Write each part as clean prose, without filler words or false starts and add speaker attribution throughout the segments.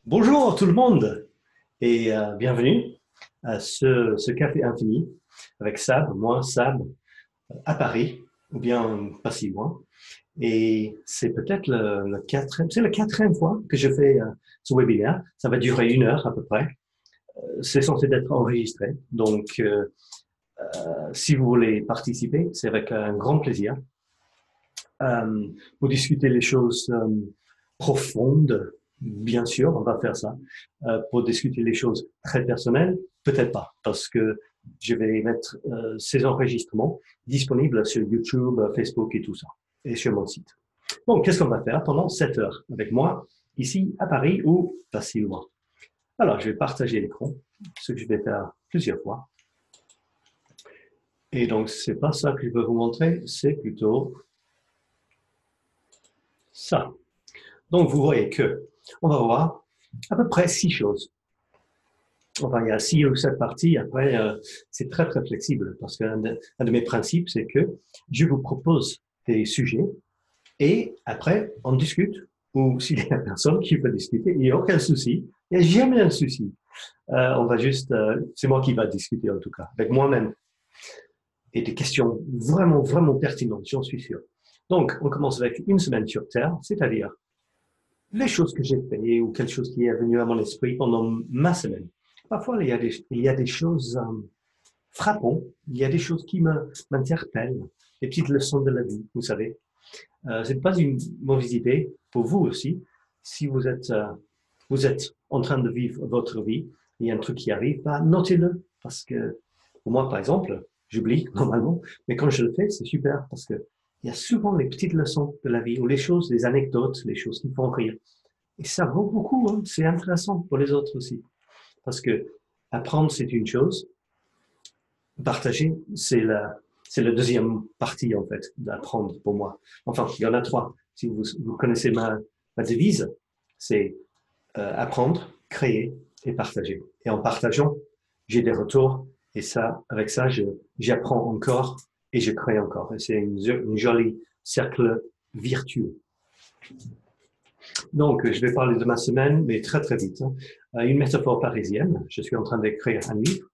Speaker 1: Bonjour tout le monde et bienvenue à ce Café Infini avec Sab, moi Sab, à Paris, ou bien pas si loin. Et c'est peut-être c'est la quatrième fois que je fais ce webinaire. Ça va durer 1 heure à peu près. C'est censé être enregistré. Donc, si vous voulez participer, c'est avec un grand plaisir. Pour discuter les choses profondes, bien sûr, on va faire ça. Pour discuter les choses très personnelles, peut-être pas, parce que je vais mettre ces enregistrements disponibles sur YouTube, Facebook et tout ça, et sur mon site. Donc, qu'est-ce qu'on va faire pendant 7 heures avec moi, ici à Paris ou pas si loin? Alors, je vais partager l'écran, ce que je vais faire plusieurs fois. Et donc, c'est pas ça que je veux vous montrer, c'est plutôt ça. Donc, vous voyez que on va voir à peu près 6 choses. Enfin, il y a 6 ou 7 parties. Après, c'est très, très flexible parce qu'un de mes principes, c'est que je vous propose des sujets et après, on discute. Ou s'il y a personne qui veut discuter, il n'y a aucun souci. Il n'y a jamais un souci. On va juste, c'est moi qui va discuter en tout cas, avec moi-même. Et des questions vraiment, vraiment pertinentes, j'en suis sûr. Donc, on commence avec une semaine sur Terre, c'est-à-dire les choses que j'ai fait ou quelque chose qui est venu à mon esprit pendant ma semaine. Parfois, il y a des choses frappantes, il y a des choses qui m'interpellent, des petites leçons de la vie, vous savez. Ce n'est pas une mauvaise idée pour vous aussi, si vous êtes en train de vivre votre vie, il y a un truc qui arrive, bah, notez-le, parce que pour moi, par exemple, j'oublie normalement, mais quand je le fais, c'est super, parce que il y a souvent les petites leçons de la vie, ou les choses, les anecdotes, les choses qui font rire. Et ça vaut beaucoup, hein. C'est intéressant pour les autres aussi. Parce que apprendre, c'est une chose. Partager, c'est la deuxième partie, en fait, d'apprendre pour moi. Enfin, il y en a trois. Si vous connaissez ma devise, c'est apprendre, créer et partager. Et en partageant, j'ai des retours. Et ça, avec ça, j'apprends encore et je crée encore. Et c'est une jolie cercle virtueux. Donc, je vais parler de ma semaine, mais très très vite, hein. Une métaphore parisienne. Je suis en train d'écrire un livre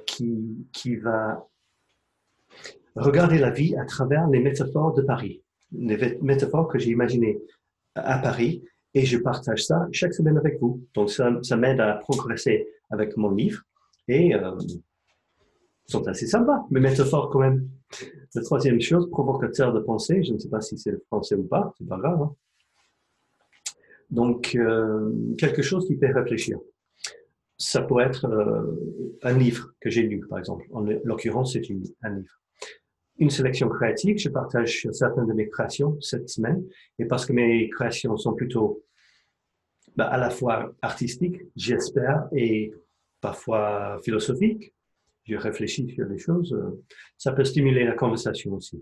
Speaker 1: qui va regarder la vie à travers les métaphores de Paris, les métaphores que j'ai imaginées à Paris, et je partage ça chaque semaine avec vous. Donc, ça m'aide à progresser avec mon livre, et sont assez sympas, mes métaphores quand même. La troisième chose, provocateur de pensée, je ne sais pas si c'est le français ou pas, c'est pas grave, hein. Donc, quelque chose qui fait réfléchir. Ça pourrait être un livre que j'ai lu, par exemple. En l'occurrence, c'est un livre. Une sélection créative, je partage certaines de mes créations cette semaine, et parce que mes créations sont plutôt à la fois artistiques, j'espère, et parfois philosophiques, je réfléchis sur les choses, ça peut stimuler la conversation aussi.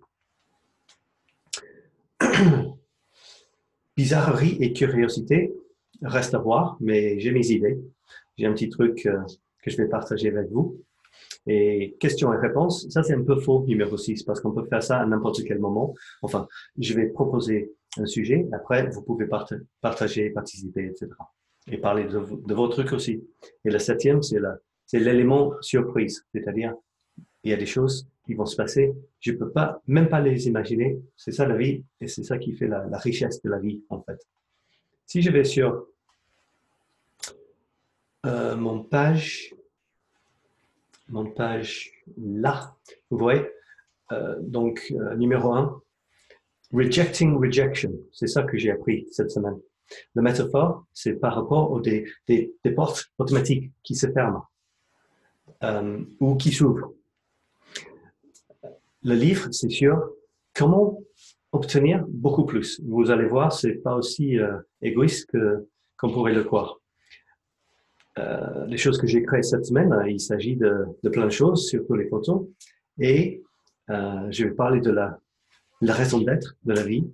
Speaker 1: Bizarrerie et curiosité restent à voir, mais j'ai mes idées. J'ai un petit truc que je vais partager avec vous. Et questions et réponses, ça c'est un peu faux, numéro 6, parce qu'on peut faire ça à n'importe quel moment. Enfin, je vais proposer un sujet, après vous pouvez partager, participer, etc. Et parler de vos trucs aussi. Et le septième, c'est l'élément surprise, c'est-à-dire il y a des choses qui vont se passer, je ne peux pas, même pas les imaginer. C'est ça la vie, et c'est ça qui fait la richesse de la vie, en fait. Si je vais sur mon page, là, vous voyez, donc numéro un, rejecting rejection. C'est ça que j'ai appris cette semaine. La métaphore, c'est par rapport aux des portes automatiques qui se ferment ou qui s'ouvrent. Le livre, c'est sur comment obtenir beaucoup plus. Vous allez voir, c'est pas aussi égoïste qu'on pourrait le croire. Les choses que j'ai créées cette semaine, il s'agit de plein de choses, surtout les photos. Et je vais parler de la raison d'être de la vie.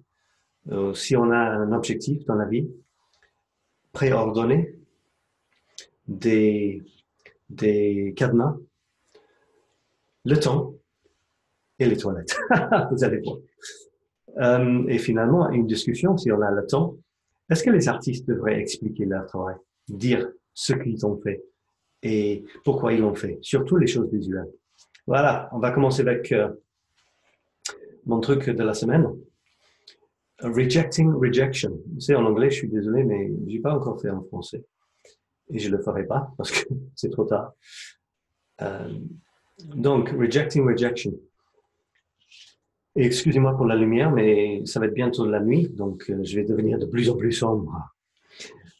Speaker 1: Si on a un objectif dans la vie, préordonné, des, des cadenas, le temps et les toilettes. Vous allez voir. Et finalement, une discussion, si on a le temps, Est-ce que les artistes devraient expliquer leur travail, dire ce qu'ils ont fait et pourquoi ils l'ont fait, surtout les choses visuelles? Voilà, on va commencer avec mon truc de la semaine. Rejecting rejection. C'est en anglais, je suis désolé, mais je n'ai pas encore fait en français. Et je ne le ferai pas parce que c'est trop tard. Donc, rejecting rejection. Et excusez-moi pour la lumière, mais ça va être bientôt la nuit, donc je vais devenir de plus en plus sombre.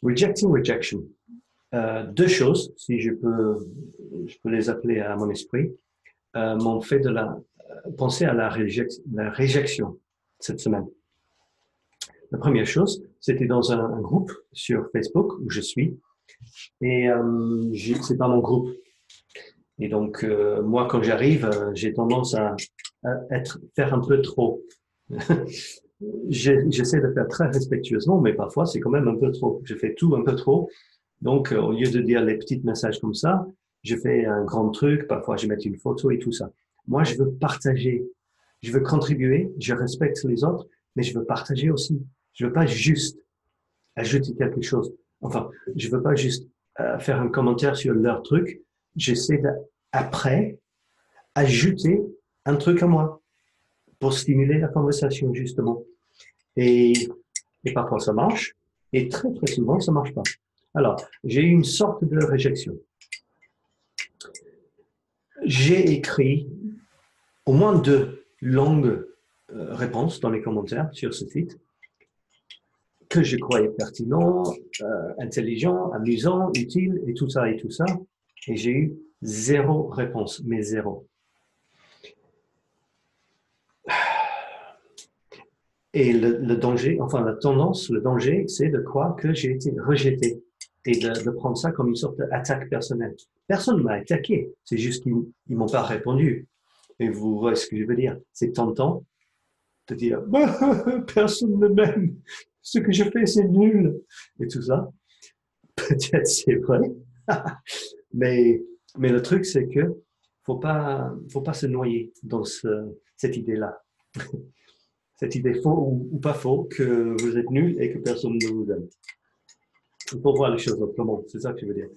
Speaker 1: Rejecting rejection. Deux choses, si je peux les appeler à mon esprit, m'ont fait penser à la réjection cette semaine. La première chose, c'était dans un groupe sur Facebook où je suis, et c'est pas mon groupe. Et donc, moi, quand j'arrive, j'ai tendance à faire un peu trop. J'essaie de faire très respectueusement, mais parfois, c'est quand même un peu trop. Je fais tout un peu trop. Donc, au lieu de dire les petits messages comme ça, je fais un grand truc. Parfois, je mets une photo et tout ça. Moi, je veux partager. Je veux contribuer. Je respecte les autres, mais je veux partager aussi. Je veux pas juste ajouter quelque chose. Enfin, je veux pas juste faire un commentaire sur leur truc. J'essaie après ajouter un truc à moi pour stimuler la conversation, justement. Et, et parfois, ça marche. Et très, très souvent, ça marche pas. Alors, j'ai eu une sorte de réjection. J'ai écrit au moins 2 longues réponses dans les commentaires sur ce site que je croyais pertinent, intelligent, amusant, utile, et tout ça, et tout ça. Et j'ai eu 0 réponse, mais 0. Et le danger, enfin la tendance, le danger, c'est de croire que j'ai été rejeté et de prendre ça comme une sorte d'attaque personnelle. Personne ne m'a attaqué, c'est juste qu'ils ne m'ont pas répondu. Et vous voyez ce que je veux dire. C'est tentant de dire personne ne m'aime, ce que je fais c'est nul et tout ça. Peut-être c'est vrai, mais le truc c'est que faut pas se noyer dans cette idée-là. Cette idée faux ou pas faux que vous êtes nul et que personne ne vous aime. Il faut voir les choses autrement, c'est ça que je veux dire.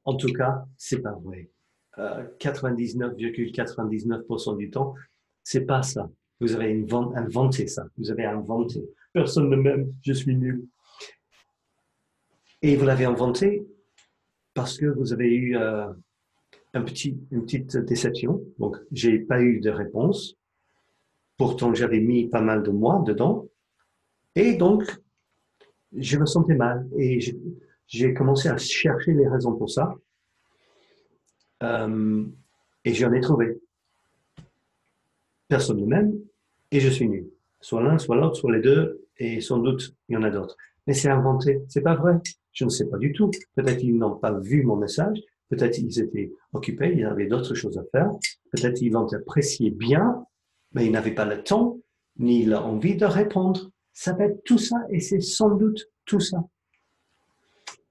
Speaker 1: En tout cas, c'est pas vrai. 99,99% du temps, c'est pas ça. Vous avez inventé ça. Vous avez inventé. Personne ne m'aime, je suis nul. Et vous l'avez inventé parce que vous avez eu une petite déception. Donc, j'ai pas eu de réponse. Pourtant, j'avais mis pas mal de moi dedans. Et donc, je me sentais mal. Et j'ai commencé à chercher les raisons pour ça. Et j'en ai trouvé. Personne ne m'aime et je suis nul. Soit l'un, soit l'autre, soit les deux, et sans doute, il y en a d'autres. Mais c'est inventé, c'est pas vrai. Je ne sais pas du tout. Peut-être ils n'ont pas vu mon message, peut-être ils étaient occupés, ils avaient d'autres choses à faire, peut-être ils l'ont apprécié bien, mais ils n'avaient pas le temps, ni l'envie de répondre. Ça va être tout ça, et c'est sans doute tout ça.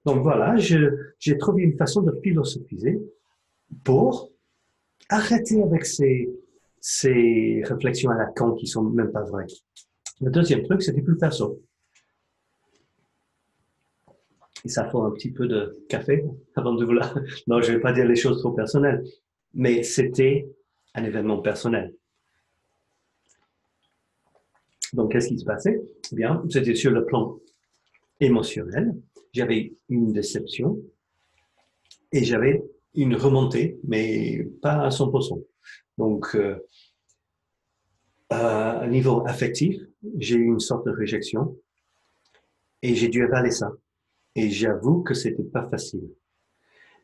Speaker 1: Donc voilà, j'ai trouvé une façon de philosophiser pour arrêter avec ces réflexions à la con qui sont même pas vraies. Le deuxième truc, c'était plus perso. Et ça faut un petit peu de café avant de vous la... Non, je vais pas dire les choses trop personnelles, mais c'était un événement personnel. Donc, qu'est-ce qui se passait? Eh bien, c'était sur le plan émotionnel. J'avais une déception et j'avais une remontée, mais pas à 100%. Donc, à niveau affectif, j'ai eu une sorte de réjection et j'ai dû avaler ça. Et j'avoue que c'était pas facile.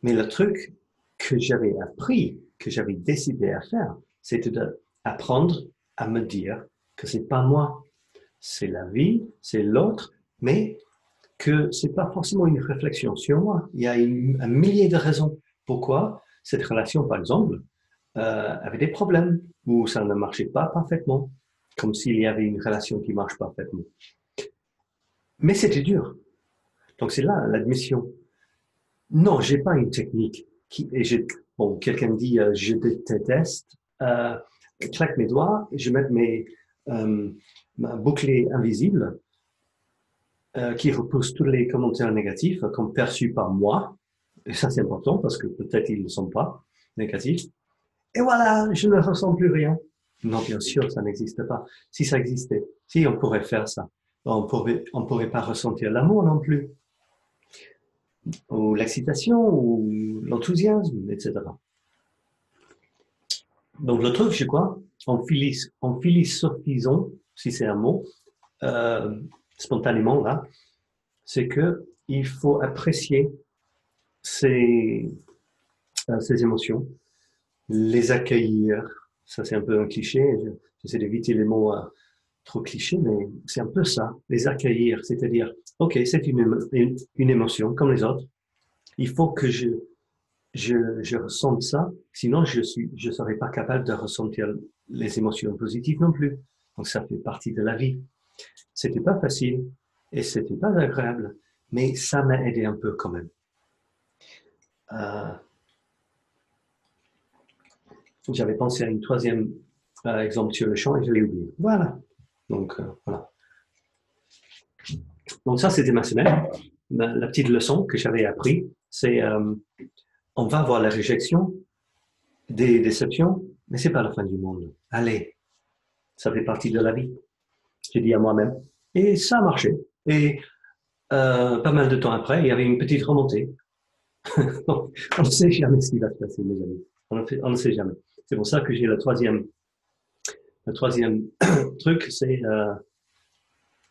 Speaker 1: Mais le truc que j'avais appris, que j'avais décidé à faire, c'était d'apprendre à me dire que c'est pas moi, c'est la vie, c'est l'autre, mais que c'est pas forcément une réflexion sur moi. Il y a un millier de raisons pourquoi cette relation, par exemple, avait des problèmes ou ça ne marchait pas parfaitement, comme s'il y avait une relation qui marche parfaitement. Mais c'était dur. Donc c'est là l'admission. Non, j'ai pas une technique. Bon, quelqu'un me dit je déteste, claque mes doigts, je mets ma bouclée invisible qui repousse tous les commentaires négatifs comme perçus par moi. Et ça, c'est important parce que peut-être ils ne sont pas négatifs. Et voilà, je ne ressens plus rien. Non, bien sûr, ça n'existe pas. Si ça existait, si on pourrait faire ça, on pourrait pas ressentir l'amour non plus, ou l'excitation, ou l'enthousiasme, etc. Donc le truc, c'est quoi? En philosophisant, si c'est un mot, euh, spontanément là, c'est que il faut apprécier ces, ces émotions, les accueillir. Ça, c'est un peu un cliché. J'essaie d'éviter les mots trop clichés, mais c'est un peu ça, les accueillir. C'est-à-dire, OK, c'est une émotion comme les autres. Il faut que je ressente ça, sinon je serais pas capable de ressentir les émotions positives non plus. Donc ça fait partie de la vie. C'était pas facile et c'était pas agréable, mais ça m'a aidé un peu quand même. Euh, J'avais pensé à une troisième exemple sur le champ et je l'ai oublié. Voilà. Donc voilà. Donc ça c'était ma semaine. La petite leçon que j'avais appris, c'est on va avoir la réjection, des déceptions, mais c'est pas la fin du monde. Allez, ça fait partie de la vie. J'ai dit à moi-même. Et ça a marché. Et pas mal de temps après, il y avait une petite remontée. Donc, on ne sait jamais ce qui va se passer, mes amis. On ne sait jamais. C'est pour ça que j'ai le troisième truc, c'est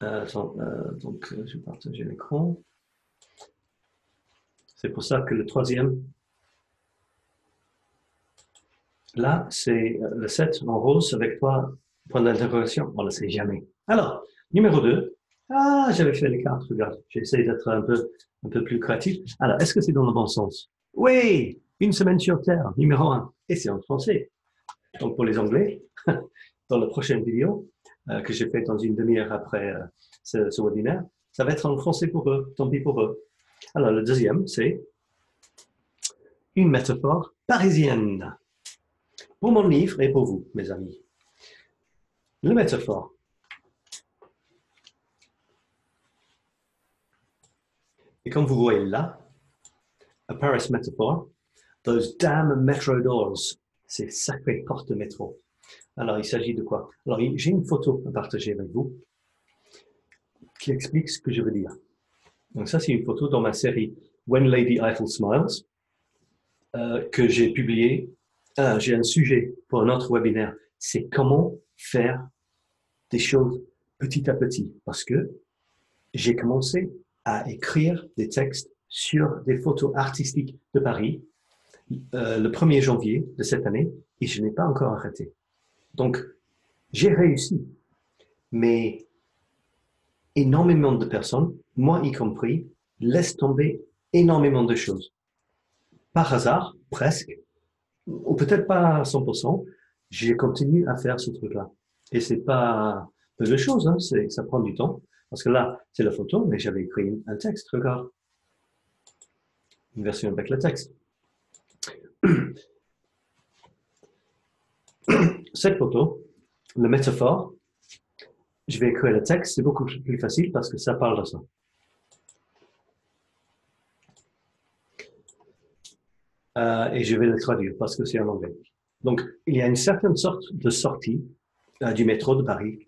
Speaker 1: donc je vais partager l'écran. C'est pour ça que le troisième, là, c'est le 7 en rose avec toi, point d'interrogation. On ne sait jamais. Alors, numéro 2. Ah, j'avais fait les cartes, regarde. J'essaie d'être un peu plus créatif. Alors, est-ce que c'est dans le bon sens? Oui, une semaine sur Terre, numéro 1. Et c'est en français. Donc, pour les Anglais, dans la prochaine vidéo que j'ai faite dans une demi-heure après ce webinaire, ça va être en français pour eux. Tant pis pour eux. Alors, le deuxième, c'est une métaphore parisienne. Pour mon livre et pour vous, mes amis. Le métaphore. Et comme vous voyez là, a Paris metaphor, those damn metro doors, ces sacrées portes de métro. Alors, il s'agit de quoi? Alors, j'ai une photo à partager avec vous qui explique ce que je veux dire. Donc, ça, c'est une photo dans ma série When Lady Eiffel Smiles que j'ai publiée. J'ai un sujet pour un autre webinaire. C'est comment faire des choses petit à petit. Parce que j'ai commencé à écrire des textes sur des photos artistiques de Paris le 1er janvier de cette année et je n'ai pas encore arrêté. Donc, j'ai réussi, mais énormément de personnes, moi y compris, laissent tomber énormément de choses. Par hasard, presque, ou peut-être pas à 100%, j'ai continué à faire ce truc-là. Et c'est pas peu de choses, hein, ça prend du temps. Parce que là, c'est la photo, mais j'avais écrit un texte, regarde. Une version avec le texte. Cette photo, le métaphore, je vais écrire le texte, c'est beaucoup plus facile parce que ça parle de ça. Et je vais le traduire parce que c'est en anglais. Donc, il y a une certaine sorte de sortie du métro de Paris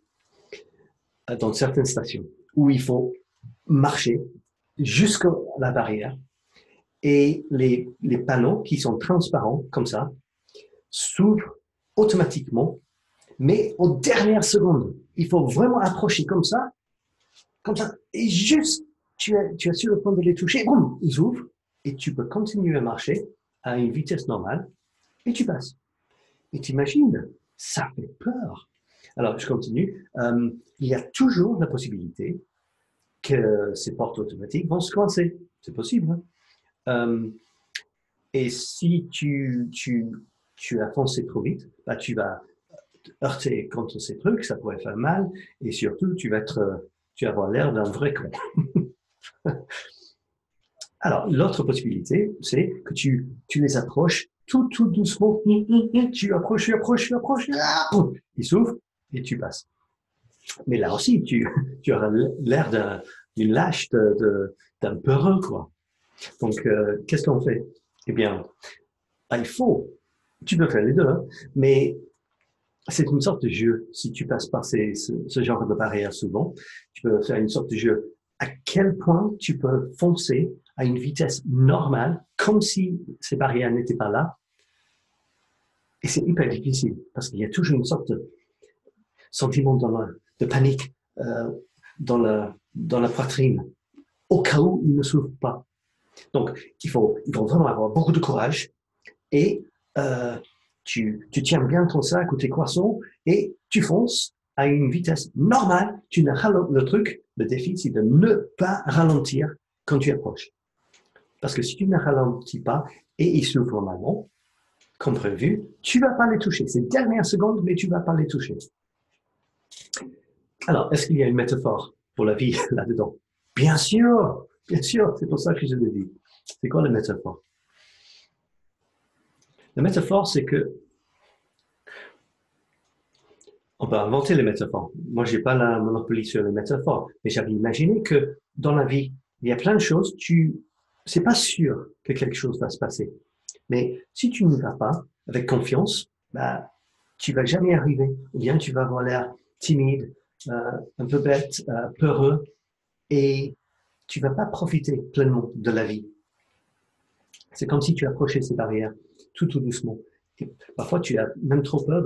Speaker 1: dans certaines stations où il faut marcher jusqu'à la barrière et les panneaux qui sont transparents comme ça s'ouvrent automatiquement, mais aux dernières secondes. Il faut vraiment approcher comme ça, et juste tu es sur le point de les toucher, boum, ils ouvrent et tu peux continuer à marcher à une vitesse normale et tu passes. Et t'imagines, ça fait peur. Alors, je continue. Il y a toujours la possibilité que ces portes automatiques vont se coincer. C'est possible. Hein? Et si tu as foncé trop vite, bah, tu vas heurter contre ces trucs, ça pourrait faire mal, et surtout, tu vas avoir l'air d'un vrai con. Alors, l'autre possibilité, c'est que tu les approches tout doucement, tu approches, ils s'ouvrent et tu passes. Mais là aussi, tu auras l'air d'une lâche, d'un peureux, quoi. Donc, qu'est-ce qu'on fait? Eh bien, tu peux faire les deux, hein, mais c'est une sorte de jeu. Si tu passes par ce genre de barrière souvent, tu peux faire une sorte de jeu. À quel point tu peux foncer à une vitesse normale, comme si ces barrières n'étaient pas là. Et c'est hyper difficile, parce qu'il y a toujours une sorte de sentiment de panique dans la poitrine, au cas où il ne s'ouvre pas. Donc, il faut vraiment avoir beaucoup de courage et tu tiens bien ton sac ou tes croissants et tu fonces à une vitesse normale. Le défi, c'est de ne pas ralentir quand tu approches. Parce que si tu ne ralentis pas et ils s'ouvrent normalement, comme prévu, tu ne vas pas les toucher. C'est dernière seconde, mais tu ne vas pas les toucher. Alors, est-ce qu'il y a une métaphore pour la vie là-dedans? Bien sûr, c'est pour ça que je le dis. C'est quoi la métaphore? La métaphore, c'est que on peut inventer les métaphores. Moi, j'ai pas la monopolie sur les métaphores, mais j'avais imaginé que dans la vie, il y a plein de choses, c'est pas sûr que quelque chose va se passer. Mais si tu n'y vas pas avec confiance, bah, tu vas jamais arriver. Ou bien tu vas avoir l'air timide, un peu bête, peureux, et tu vas pas profiter pleinement de la vie. C'est comme si tu approchais ces barrières tout doucement. Et parfois, tu as même trop peur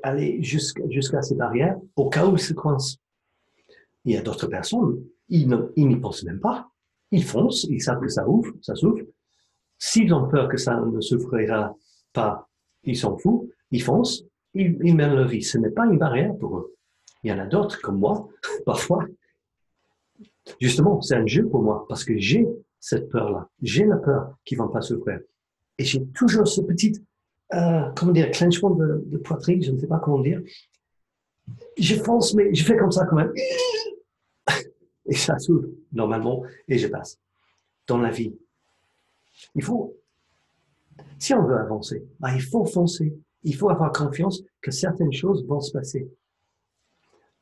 Speaker 1: d'aller jusqu'à ces barrières au cas où ils se coincent. Il y a d'autres personnes, ils n'y pensent même pas. Ils foncent, ils savent que ça ouvre, ça s'ouvre. S'ils ont peur que ça ne s'ouvrira pas, ils s'en foutent, ils foncent, ils mènent leur vie. Ce n'est pas une barrière pour eux. Il y en a d'autres, comme moi, parfois. Justement, c'est un jeu pour moi, parce que j'ai cette peur-là. J'ai la peur qu'ils ne vont pas s'ouvrir. Et j'ai toujours ce petit, comment dire, clenchement de poitrine, je ne sais pas comment dire. Je fonce, mais je fais comme ça quand même. Et ça s'ouvre normalement et je passe. Dans la vie, il faut, si on veut avancer, bah, il faut foncer. Il faut avoir confiance que certaines choses vont se passer.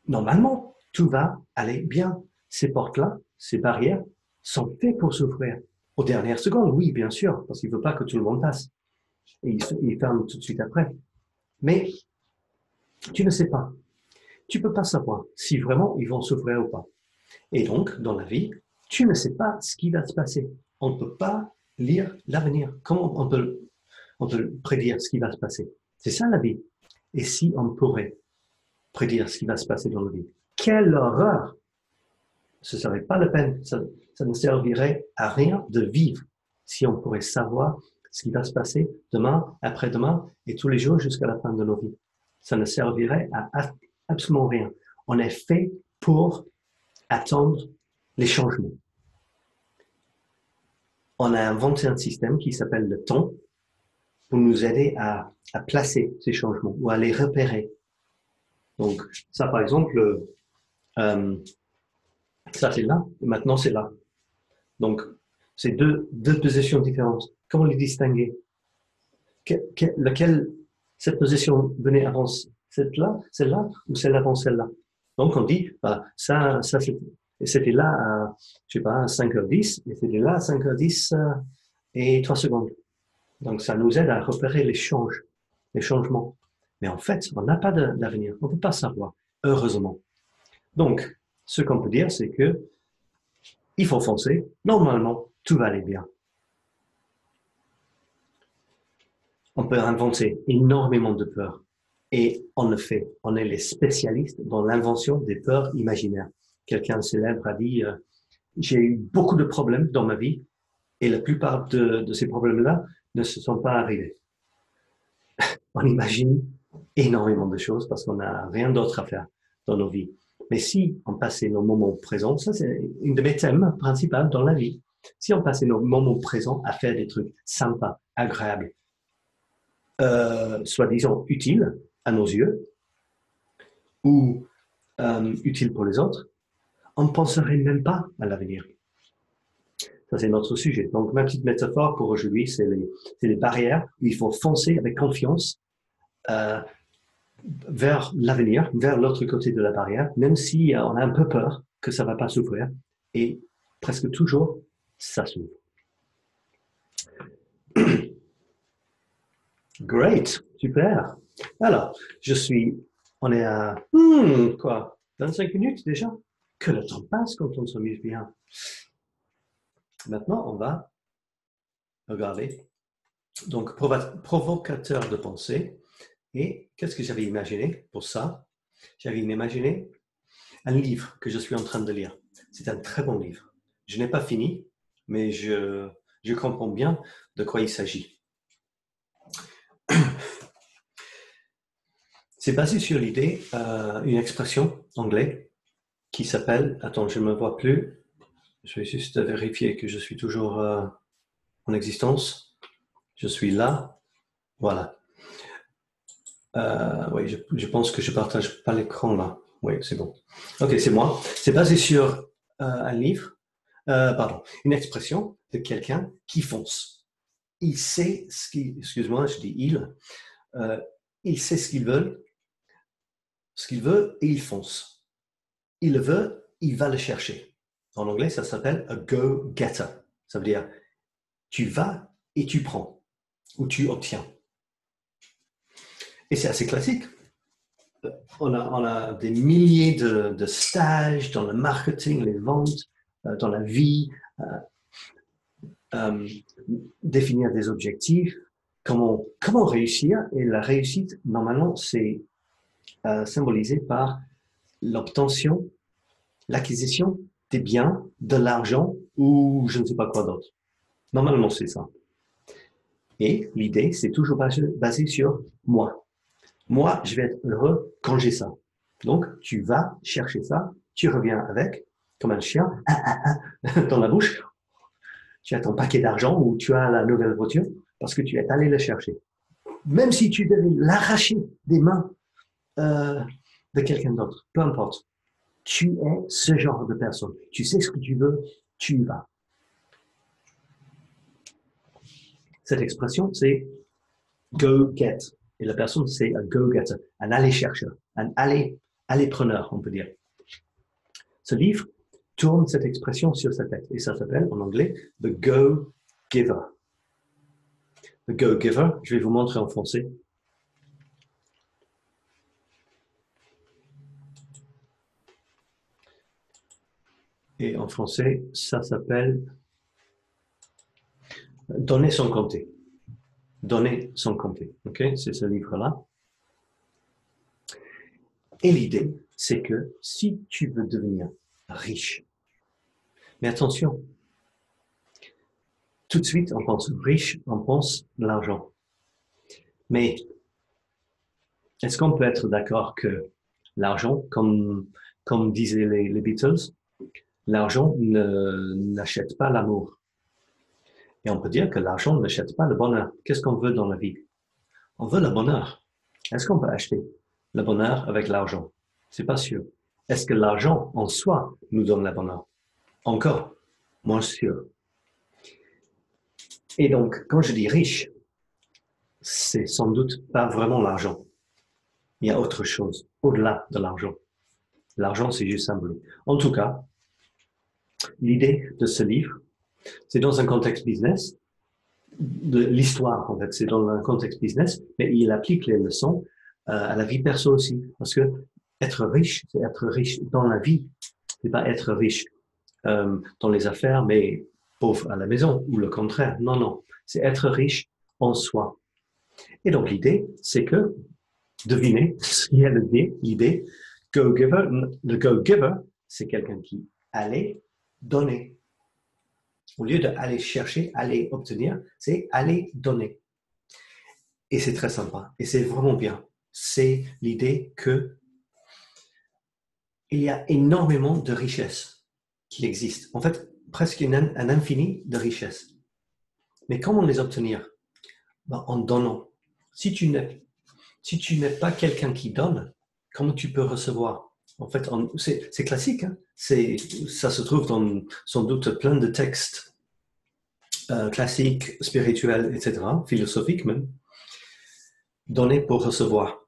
Speaker 1: Normalement, tout va aller bien. Ces portes-là, ces barrières sont faites pour s'ouvrir. Aux dernières secondes, oui, bien sûr, parce qu'il ne veut pas que tout le monde passe. Et il ferme tout de suite après. Mais tu ne sais pas. Tu ne peux pas savoir si vraiment ils vont s'ouvrir ou pas. Et donc, dans la vie, tu ne sais pas ce qui va se passer. On ne peut pas lire l'avenir. Comment on peut prédire ce qui va se passer? C'est ça la vie. Et si on pourrait prédire ce qui va se passer dans la vie? Quelle horreur! Ce ne serait pas la peine. Ça ne servirait à rien de vivre si on pourrait savoir ce qui va se passer demain, après-demain et tous les jours jusqu'à la fin de nos vies. Ça ne servirait à absolument rien. On est fait pour attendre les changements. On a inventé un système qui s'appelle le temps pour nous aider à placer ces changements ou à les repérer. Donc, ça, par exemple, ça c'est là, et maintenant c'est là. Donc, c'est deux positions différentes. Comment les distinguer? Cette position venait avant celle-là, ou celle avant celle-là? Donc, on dit, bah, ça c'était là à, je sais pas, 5h10, et c'était là à 5h10 et 3 secondes. Donc, ça nous aide à repérer les changements. Mais en fait, on n'a pas d'avenir. On ne peut pas savoir, heureusement. Donc, ce qu'on peut dire, c'est que il faut foncer. Normalement, tout va aller bien. On peut inventer énormément de peurs. Et on le fait. On est les spécialistes dans l'invention des peurs imaginaires. Quelqu'un célèbre a dit, j'ai eu beaucoup de problèmes dans ma vie et la plupart de ces problèmes-là ne se sont pas arrivés. On imagine énormément de choses parce qu'on n'a rien d'autre à faire dans nos vies. Mais si on passait nos moments présents, ça c'est une de mes thèmes principaux dans la vie. Si on passait nos moments présents à faire des trucs sympas, agréables, soi-disant utiles à nos yeux ou utiles pour les autres, on ne penserait même pas à l'avenir. Ça, c'est notre sujet. Donc, ma petite métaphore pour aujourd'hui, c'est les barrières où il faut foncer avec confiance vers l'avenir, vers l'autre côté de la barrière, même si on a un peu peur que ça ne va pas s'ouvrir. Et presque toujours, ça s'ouvre. Great, super. Alors, on est à, quoi, 25 minutes déjà? Que le temps passe quand on s'amuse bien. Maintenant, on va regarder. Donc, provocateur de pensée. Et qu'est-ce que j'avais imaginé pour ça? J'avais imaginé un livre que je suis en train de lire. C'est un très bon livre. Je n'ai pas fini, mais je comprends bien de quoi il s'agit. C'est basé sur l'idée, une expression anglaise qui s'appelle, attends, je ne me vois plus, je vais juste vérifier que je suis toujours en existence. Je suis là, voilà. Oui, je pense que je ne partage pas l'écran là. Oui, c'est bon. Ok, c'est moi. C'est basé sur un livre, une expression de quelqu'un qui fonce. Il sait ce qu'il, excuse-moi, je dis il sait ce qu'il veut et il fonce. Il le veut, il va le chercher. En anglais, ça s'appelle a go-getter. Ça veut dire tu vas et tu prends ou tu obtiens. Et c'est assez classique. On a des milliers de stages dans le marketing, les ventes, dans la vie, définir des objectifs, comment réussir. Et la réussite, normalement, c'est symbolisé par l'obtention, l'acquisition des biens, de l'argent ou je ne sais pas quoi d'autre. Normalement, c'est ça. Et l'idée, c'est toujours basé sur moi. Moi, je vais être heureux quand j'ai ça. Donc, tu vas chercher ça, tu reviens avec, comme un chien, dans la bouche. Tu as ton paquet d'argent ou tu as la nouvelle voiture parce que tu es allé le chercher. Même si tu devais l'arracher des mains de quelqu'un d'autre, peu importe. Tu es ce genre de personne. Tu sais ce que tu veux, tu y vas. Cette expression, c'est go get. Et la personne, c'est un go-getter, un aller-chercheur, un aller-preneur, on peut dire. Ce livre tourne cette expression sur sa tête et ça s'appelle en anglais The Go-Giver. The Go-Giver, je vais vous montrer en français. Et en français, ça s'appelle Donner sans compter. Donner sans compter. Ok, c'est ce livre-là. Et l'idée, c'est que si tu veux devenir riche, mais attention, tout de suite, on pense riche, on pense l'argent. Mais est-ce qu'on peut être d'accord que l'argent, comme disaient les Beatles, l'argent n'achète pas l'amour. Et on peut dire que l'argent n'achète pas le bonheur. Qu'est-ce qu'on veut dans la vie? On veut le bonheur. Est-ce qu'on peut acheter le bonheur avec l'argent? C'est pas sûr. Est-ce que l'argent en soi nous donne le bonheur? Encore moins sûr. Et donc, quand je dis riche, c'est sans doute pas vraiment l'argent. Il y a autre chose au-delà de l'argent. L'argent, c'est juste symbolique. En tout cas, l'idée de ce livre, c'est dans un contexte business, de l'histoire, en fait, c'est dans un contexte business, mais il applique les leçons à la vie perso aussi. Parce que être riche, c'est être riche dans la vie. C'est pas être riche dans les affaires, mais pauvre à la maison, ou le contraire. Non, non. C'est être riche en soi. Et donc, l'idée, c'est que, devinez ce qui est l'idée, go-giver. Le go-giver, c'est quelqu'un qui allait donner. Au lieu d'aller chercher, aller obtenir, c'est aller donner. Et c'est très sympa. Et c'est vraiment bien. C'est l'idée que il y a énormément de richesses qui existent. En fait, presque un infini de richesses. Mais comment les obtenir? Ben, en donnant. Si tu n'es pas quelqu'un qui donne, comment tu peux recevoir? En fait, c'est classique. Hein? Ça se trouve dans sans doute plein de textes classiques, spirituels, etc., philosophiques même. Donner pour recevoir.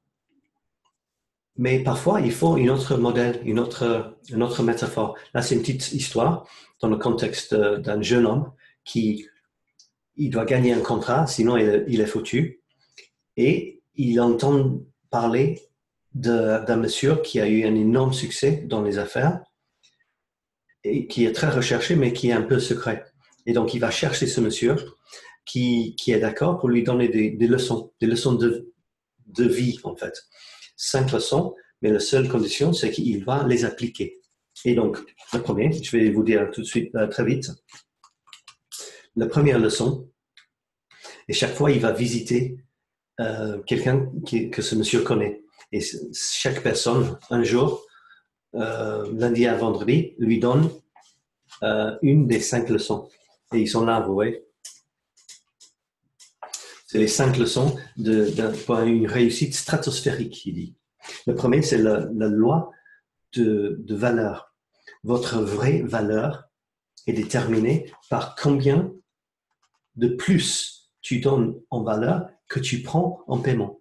Speaker 1: Mais parfois, il faut une autre modèle, une autre métaphore. Là, c'est une petite histoire dans le contexte d'un jeune homme qui il doit gagner un contrat, sinon il est foutu. Et il entend parler d'un monsieur qui a eu un énorme succès dans les affaires et qui est très recherché, mais qui est un peu secret. Et donc, il va chercher ce monsieur qui est d'accord pour lui donner des leçons de vie, en fait. 5 leçons, mais la seule condition, c'est qu'il va les appliquer. Et donc, le premier, je vais vous dire tout de suite, très vite, la première leçon, et chaque fois, il va visiter quelqu'un que ce monsieur connaît. Et chaque personne, un jour, lundi à vendredi, lui donne une des 5 leçons. Et ils sont là, vous voyez. C'est les 5 leçons pour une réussite stratosphérique, il dit. Le premier, c'est la loi de valeur. Votre vraie valeur est déterminée par combien de plus tu donnes en valeur que tu prends en paiement.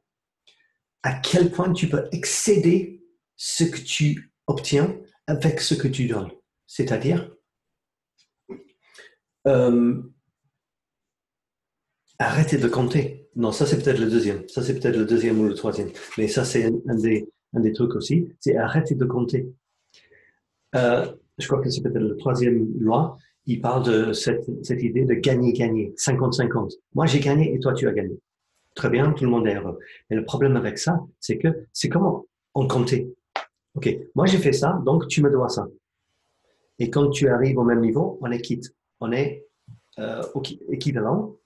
Speaker 1: À quel point tu peux excéder ce que tu obtiens avec ce que tu donnes. C'est-à-dire, arrêtez de compter. Non, ça c'est peut-être le deuxième. Ça c'est peut-être le deuxième ou le troisième. Mais ça c'est un des trucs aussi. C'est arrêter de compter. Je crois que c'est peut-être la troisième loi. Il parle de cette idée de gagner-gagner, 50-50. Moi j'ai gagné et toi tu as gagné. Très bien, tout le monde est heureux. Mais le problème avec ça, c'est que c'est comment on comptait. OK, moi j'ai fait ça, donc tu me dois ça. Et quand tu arrives au même niveau, on est quitte. On est équivalent.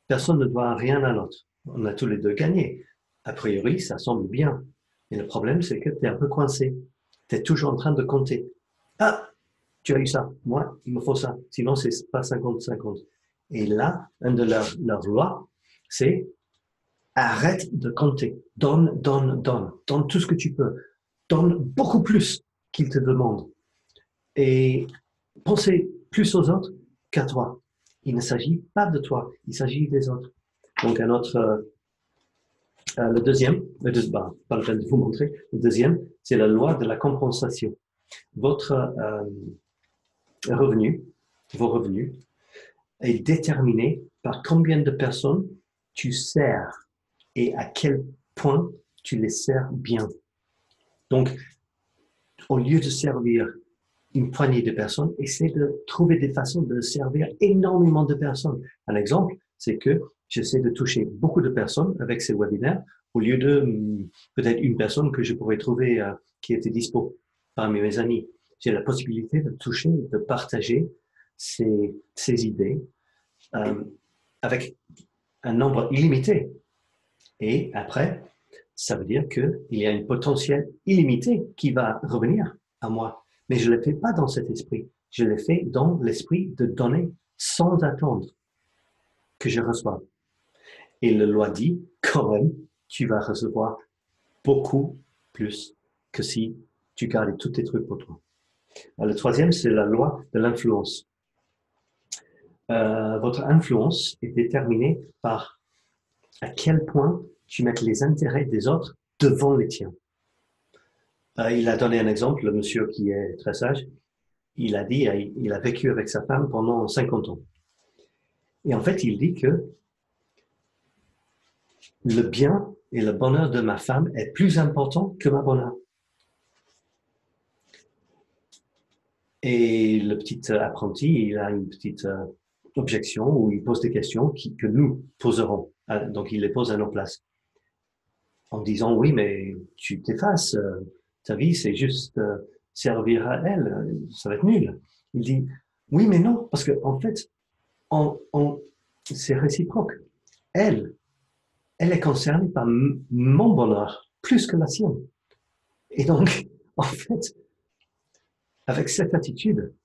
Speaker 1: Personne ne doit rien à l'autre. On a tous les deux gagné. A priori, ça semble bien. Mais le problème, c'est que tu es un peu coincé. Tu es toujours en train de compter. Ah, tu as eu ça. Moi, il me faut ça. Sinon, c'est pas 50-50. Et là, un de leurs lois, c'est arrête de compter. Donne, donne, donne. Donne tout ce que tu peux. Donne beaucoup plus qu'ils te demandent. Et pensez plus aux autres qu'à toi. Il ne s'agit pas de toi, il s'agit des autres. Donc, le deuxième, pas la peine de vous montrer, le deuxième, c'est la loi de la compensation. Votre revenu, vos revenus, est déterminé par combien de personnes tu sers et à quel point tu les sers bien. Donc, au lieu de servir une poignée de personnes, essaie de trouver des façons de servir énormément de personnes. Un exemple, c'est que j'essaie de toucher beaucoup de personnes avec ces webinaires au lieu de peut-être une personne que je pourrais trouver qui était dispo parmi mes amis. J'ai la possibilité de toucher, de partager ces idées avec un nombre illimité. Et après, ça veut dire qu'il y a un potentiel illimité qui va revenir à moi. Mais je ne le fais pas dans cet esprit. Je le fais dans l'esprit de donner sans attendre que je reçoive. Et la loi dit, quand même, tu vas recevoir beaucoup plus que si tu gardais tous tes trucs pour toi. Alors, le troisième, c'est la loi de l'influence. Votre influence est déterminée par à quel point tu mets les intérêts des autres devant les tiens. Il a donné un exemple, le monsieur qui est très sage. Il a dit, il a vécu avec sa femme pendant 50 ans. Et en fait, il dit que le bien et le bonheur de ma femme est plus important que ma bonheur. Et le petit apprenti, il a une petite objection où il pose des questions que nous poserons. Donc, il les pose à nos places. En disant, oui, mais tu t'effaces. Ta vie, c'est juste servir à elle. Ça va être nul. Il dit, oui, mais non, parce que en fait, c'est réciproque. Elle est concernée par mon bonheur plus que la sienne. Et donc, en fait, avec cette attitude,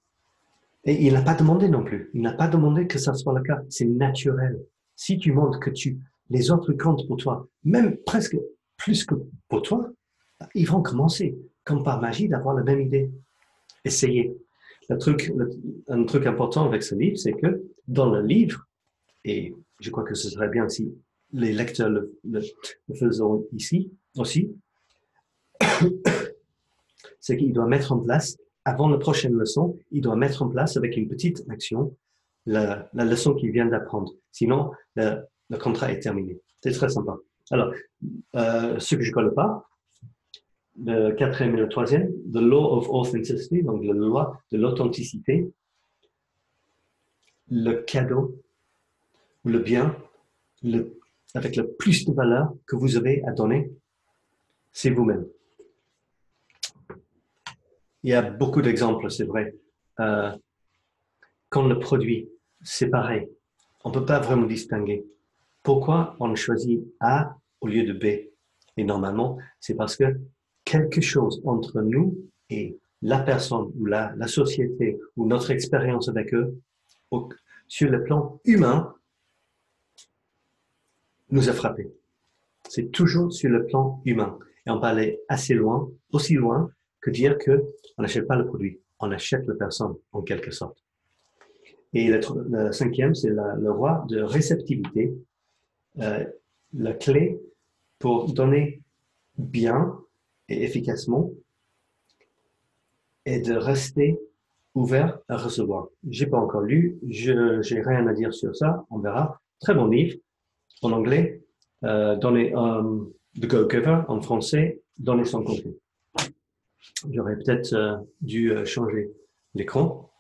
Speaker 1: et il n'a pas demandé non plus, il n'a pas demandé que ça soit le cas, c'est naturel. Si tu montres que les autres comptent pour toi, même presque plus que pour toi, ils vont commencer, comme par magie, d'avoir la même idée. Essayez. Un truc important avec ce livre, c'est que dans le livre, et je crois que ce serait bien si les lecteurs le faisons ici aussi, c'est qu'il doit mettre en place, avant la prochaine leçon, il doit mettre en place avec une petite action la leçon qu'il vient d'apprendre. Sinon, le contrat est terminé. C'est très sympa. Alors, ce que je ne connais pas, le quatrième et le troisième, the law of authenticity, donc la loi de l'authenticité, le cadeau, le bien, avec le plus de valeur que vous avez à donner, c'est vous-même. Il y a beaucoup d'exemples, c'est vrai. Quand le produit, c'est pareil. On ne peut pas vraiment distinguer. Pourquoi on choisit A au lieu de B? Et normalement, c'est parce que quelque chose entre nous et la personne ou la société ou notre expérience avec eux, sur le plan humain, nous a frappé. C'est toujours sur le plan humain. Et on peut aller assez loin, aussi loin que dire qu'on n'achète pas le produit, on achète la personne en quelque sorte. Et le cinquième, c'est le roi de réceptivité. La clé pour donner bien et efficacement est de rester ouvert à recevoir. J'ai pas encore lu, j'ai rien à dire sur ça, on verra. Très bon livre en anglais, The Go Giver en français, Donner sans compter. J'aurais peut-être dû changer l'écran.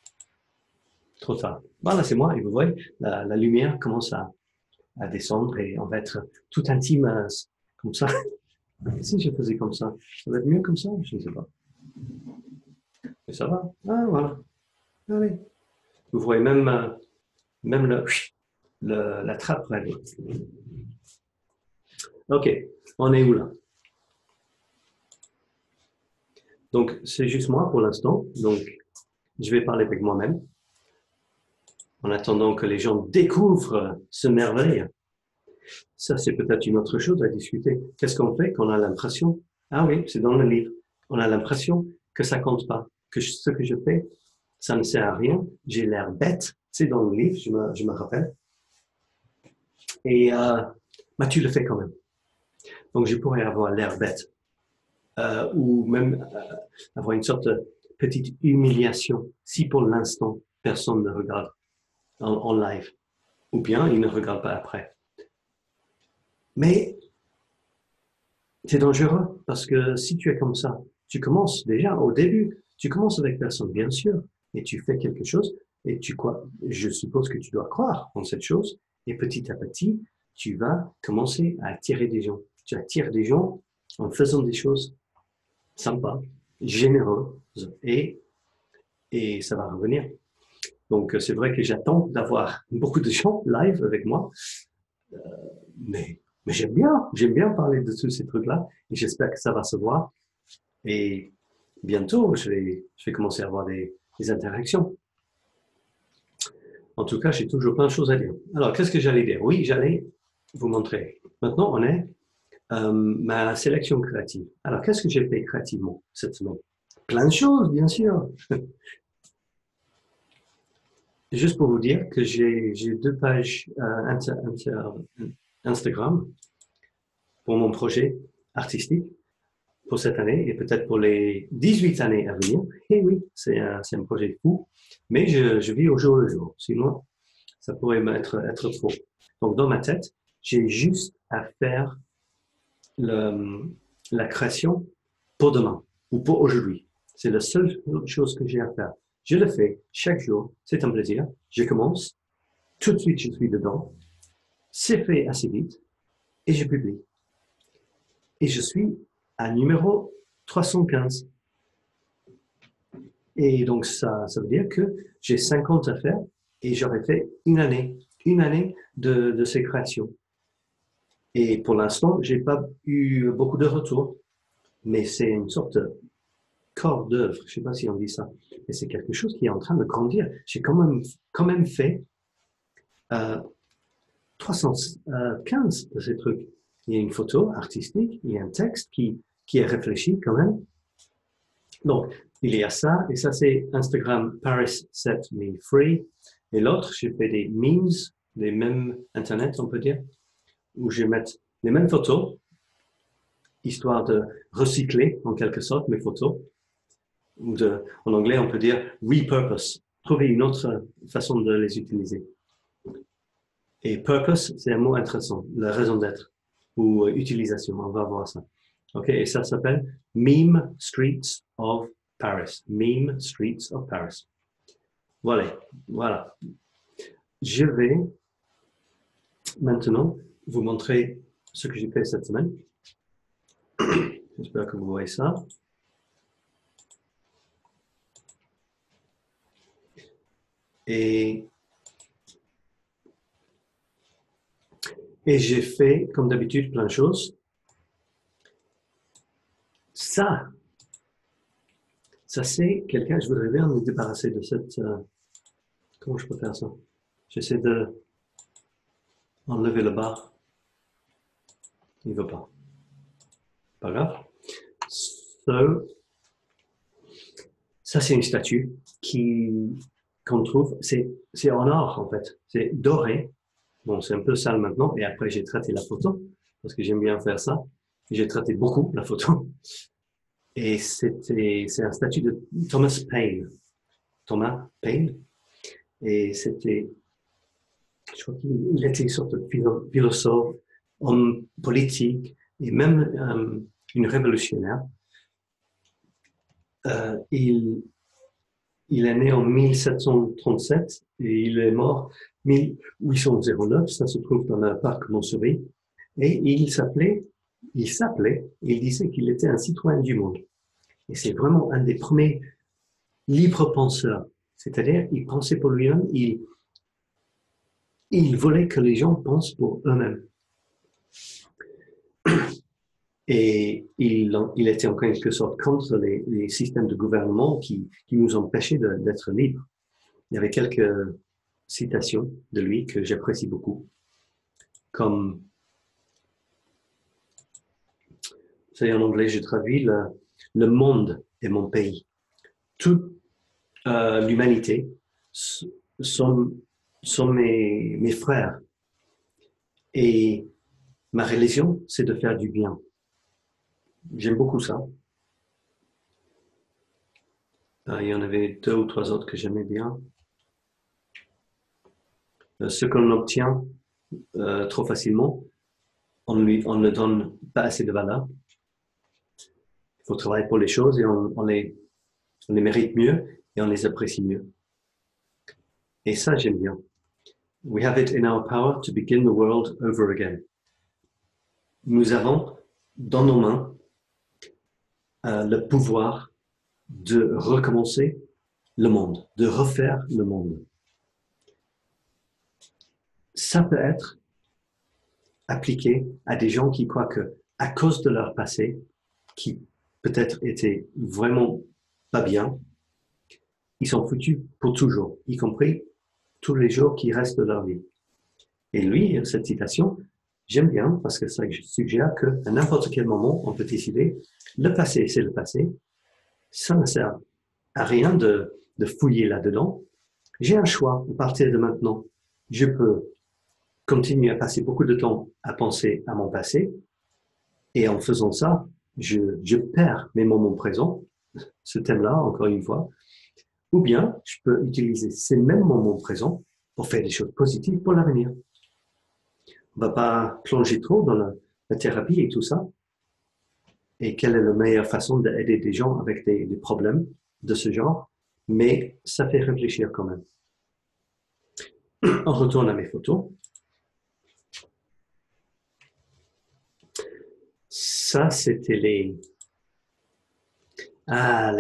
Speaker 1: Trop tard. Voilà, c'est moi, et vous voyez, la lumière commence à descendre et on va être tout intime comme ça. Si je faisais comme ça va être mieux comme ça? Je ne sais pas. Mais ça va. Ah, voilà. Allez. Vous voyez même la trappe. Ok, on est où là? Donc, c'est juste moi pour l'instant. Donc, je vais parler avec moi-même en attendant que les gens découvrent ce merveille. Ça, c'est peut-être une autre chose à discuter. Qu'est-ce qu'on fait quand on a l'impression, ah oui, c'est dans le livre, on a l'impression que ça compte pas, que ce que je fais, ça ne sert à rien, j'ai l'air bête, c'est dans le livre, je me rappelle. Et tu le fais quand même. Donc, je pourrais avoir l'air bête. Ou même avoir une sorte de petite humiliation si pour l'instant, personne ne regarde en live. Ou bien, il ne regarde pas après. Mais c'est dangereux parce que si tu es comme ça, tu commences déjà au début, tu commences avec personne, bien sûr, et tu fais quelque chose et je suppose que tu dois croire en cette chose et petit à petit, tu vas commencer à attirer des gens. Tu attires des gens en faisant des choses sympas, généreuses et ça va revenir. Donc, c'est vrai que j'attends d'avoir beaucoup de gens live avec moi, mais j'aime bien parler de tous ces trucs-là et j'espère que ça va se voir. Et bientôt, je vais commencer à avoir des interactions. En tout cas, j'ai toujours plein de choses à dire. Alors, qu'est-ce que j'allais dire? Oui, j'allais vous montrer. Maintenant, on est ma sélection créative. Alors, qu'est-ce que j'ai fait créativement cette semaine? Plein de choses, bien sûr. Juste pour vous dire que j'ai 2 pages Instagram pour mon projet artistique pour cette année et peut-être pour les 18 années à venir. Et oui, c'est un projet fou, mais je vis au jour le jour. Sinon, ça pourrait être trop. Donc, dans ma tête, j'ai juste à faire la création pour demain ou pour aujourd'hui. C'est la seule chose que j'ai à faire. Je le fais chaque jour. C'est un plaisir. Je commence. Tout de suite, je suis dedans. C'est fait assez vite et je publie. Et je suis à numéro 315. Et donc, ça veut dire que j'ai 50 à faire et j'aurais fait une année de ces créations. Et pour l'instant, j'ai pas eu beaucoup de retours, mais c'est une sorte de corps d'œuvre, je sais pas si on dit ça, mais c'est quelque chose qui est en train de grandir. J'ai quand même fait 315 de ces trucs. Il y a une photo artistique, il y a un texte qui est réfléchi quand même. Donc, il y a ça, et ça c'est Instagram Paris Set Me Free. Et l'autre, j'ai fait des memes, des mêmes Internet, on peut dire, où je vais mettre les mêmes photos, histoire de recycler en quelque sorte mes photos. En anglais, on peut dire repurpose, trouver une autre façon de les utiliser. Et purpose, c'est un mot intéressant, la raison d'être ou utilisation. On va voir ça. OK, et ça s'appelle Meme Streets of Paris. Meme Streets of Paris. Voilà, voilà. Je vais maintenant vous montrer ce que j'ai fait cette semaine. J'espère que vous voyez ça. Et j'ai fait, comme d'habitude, plein de choses. Ça c'est quelqu'un, je voudrais bien me débarrasser de cette... comment je peux faire ça? J'essaie de enlever le bar. Il ne veut pas. Pas grave. Ça, c'est une statue qu'on trouve, c'est en or en fait, c'est doré. Bon, c'est un peu sale maintenant, et après j'ai traité la photo, parce que j'aime bien faire ça. J'ai traité beaucoup la photo. Et c'est un statut de Thomas Paine. Thomas Paine. Et c'était, je crois qu'il était une sorte de philosophe, homme politique, et même une révolutionnaire. Il est né en 1737 et il est mort 1809. Ça se trouve dans le parc Montsouris. Et il disait qu'il était un citoyen du monde. Et c'est vraiment un des premiers libres penseurs. C'est-à-dire, il pensait pour lui-même, il voulait que les gens pensent pour eux-mêmes. Et il était en quelque sorte contre les systèmes de gouvernement qui nous empêchaient d'être libres. Il y avait quelques citations de lui que j'apprécie beaucoup, comme, vous savez, en anglais, je traduis le monde est mon pays. Toute l'humanité sont mes frères. Et ma religion, c'est de faire du bien. J'aime beaucoup ça. Il y en avait 2 ou 3 autres que j'aimais bien. Ce qu'on obtient trop facilement, on ne donne pas assez de valeur. Il faut travailler pour les choses et on les mérite mieux et on les apprécie mieux. Et ça, j'aime bien. We have it in our power to begin the world over again. Nous avons dans nos mains le pouvoir de recommencer le monde, de refaire le monde. Ça peut être appliqué à des gens qui croient que, à cause de leur passé, qui peut-être étaient vraiment pas bien, ils sont foutus pour toujours, y compris tous les jours qui restent de leur vie. Et lui, cette citation, j'aime bien parce que ça suggère qu'à n'importe quel moment, on peut décider, le passé, c'est le passé, ça ne sert à rien de fouiller là-dedans. J'ai un choix à partir de maintenant. Je peux continuer à passer beaucoup de temps à penser à mon passé et en faisant ça, je perds mes moments présents, ce thème-là, encore une fois, ou bien je peux utiliser ces mêmes moments présents pour faire des choses positives pour l'avenir. On ne va pas plonger trop dans la thérapie et tout ça. Et quelle est la meilleure façon d'aider des gens avec des problèmes de ce genre, mais ça fait réfléchir quand même. On retourne à mes photos. Ça, c'était les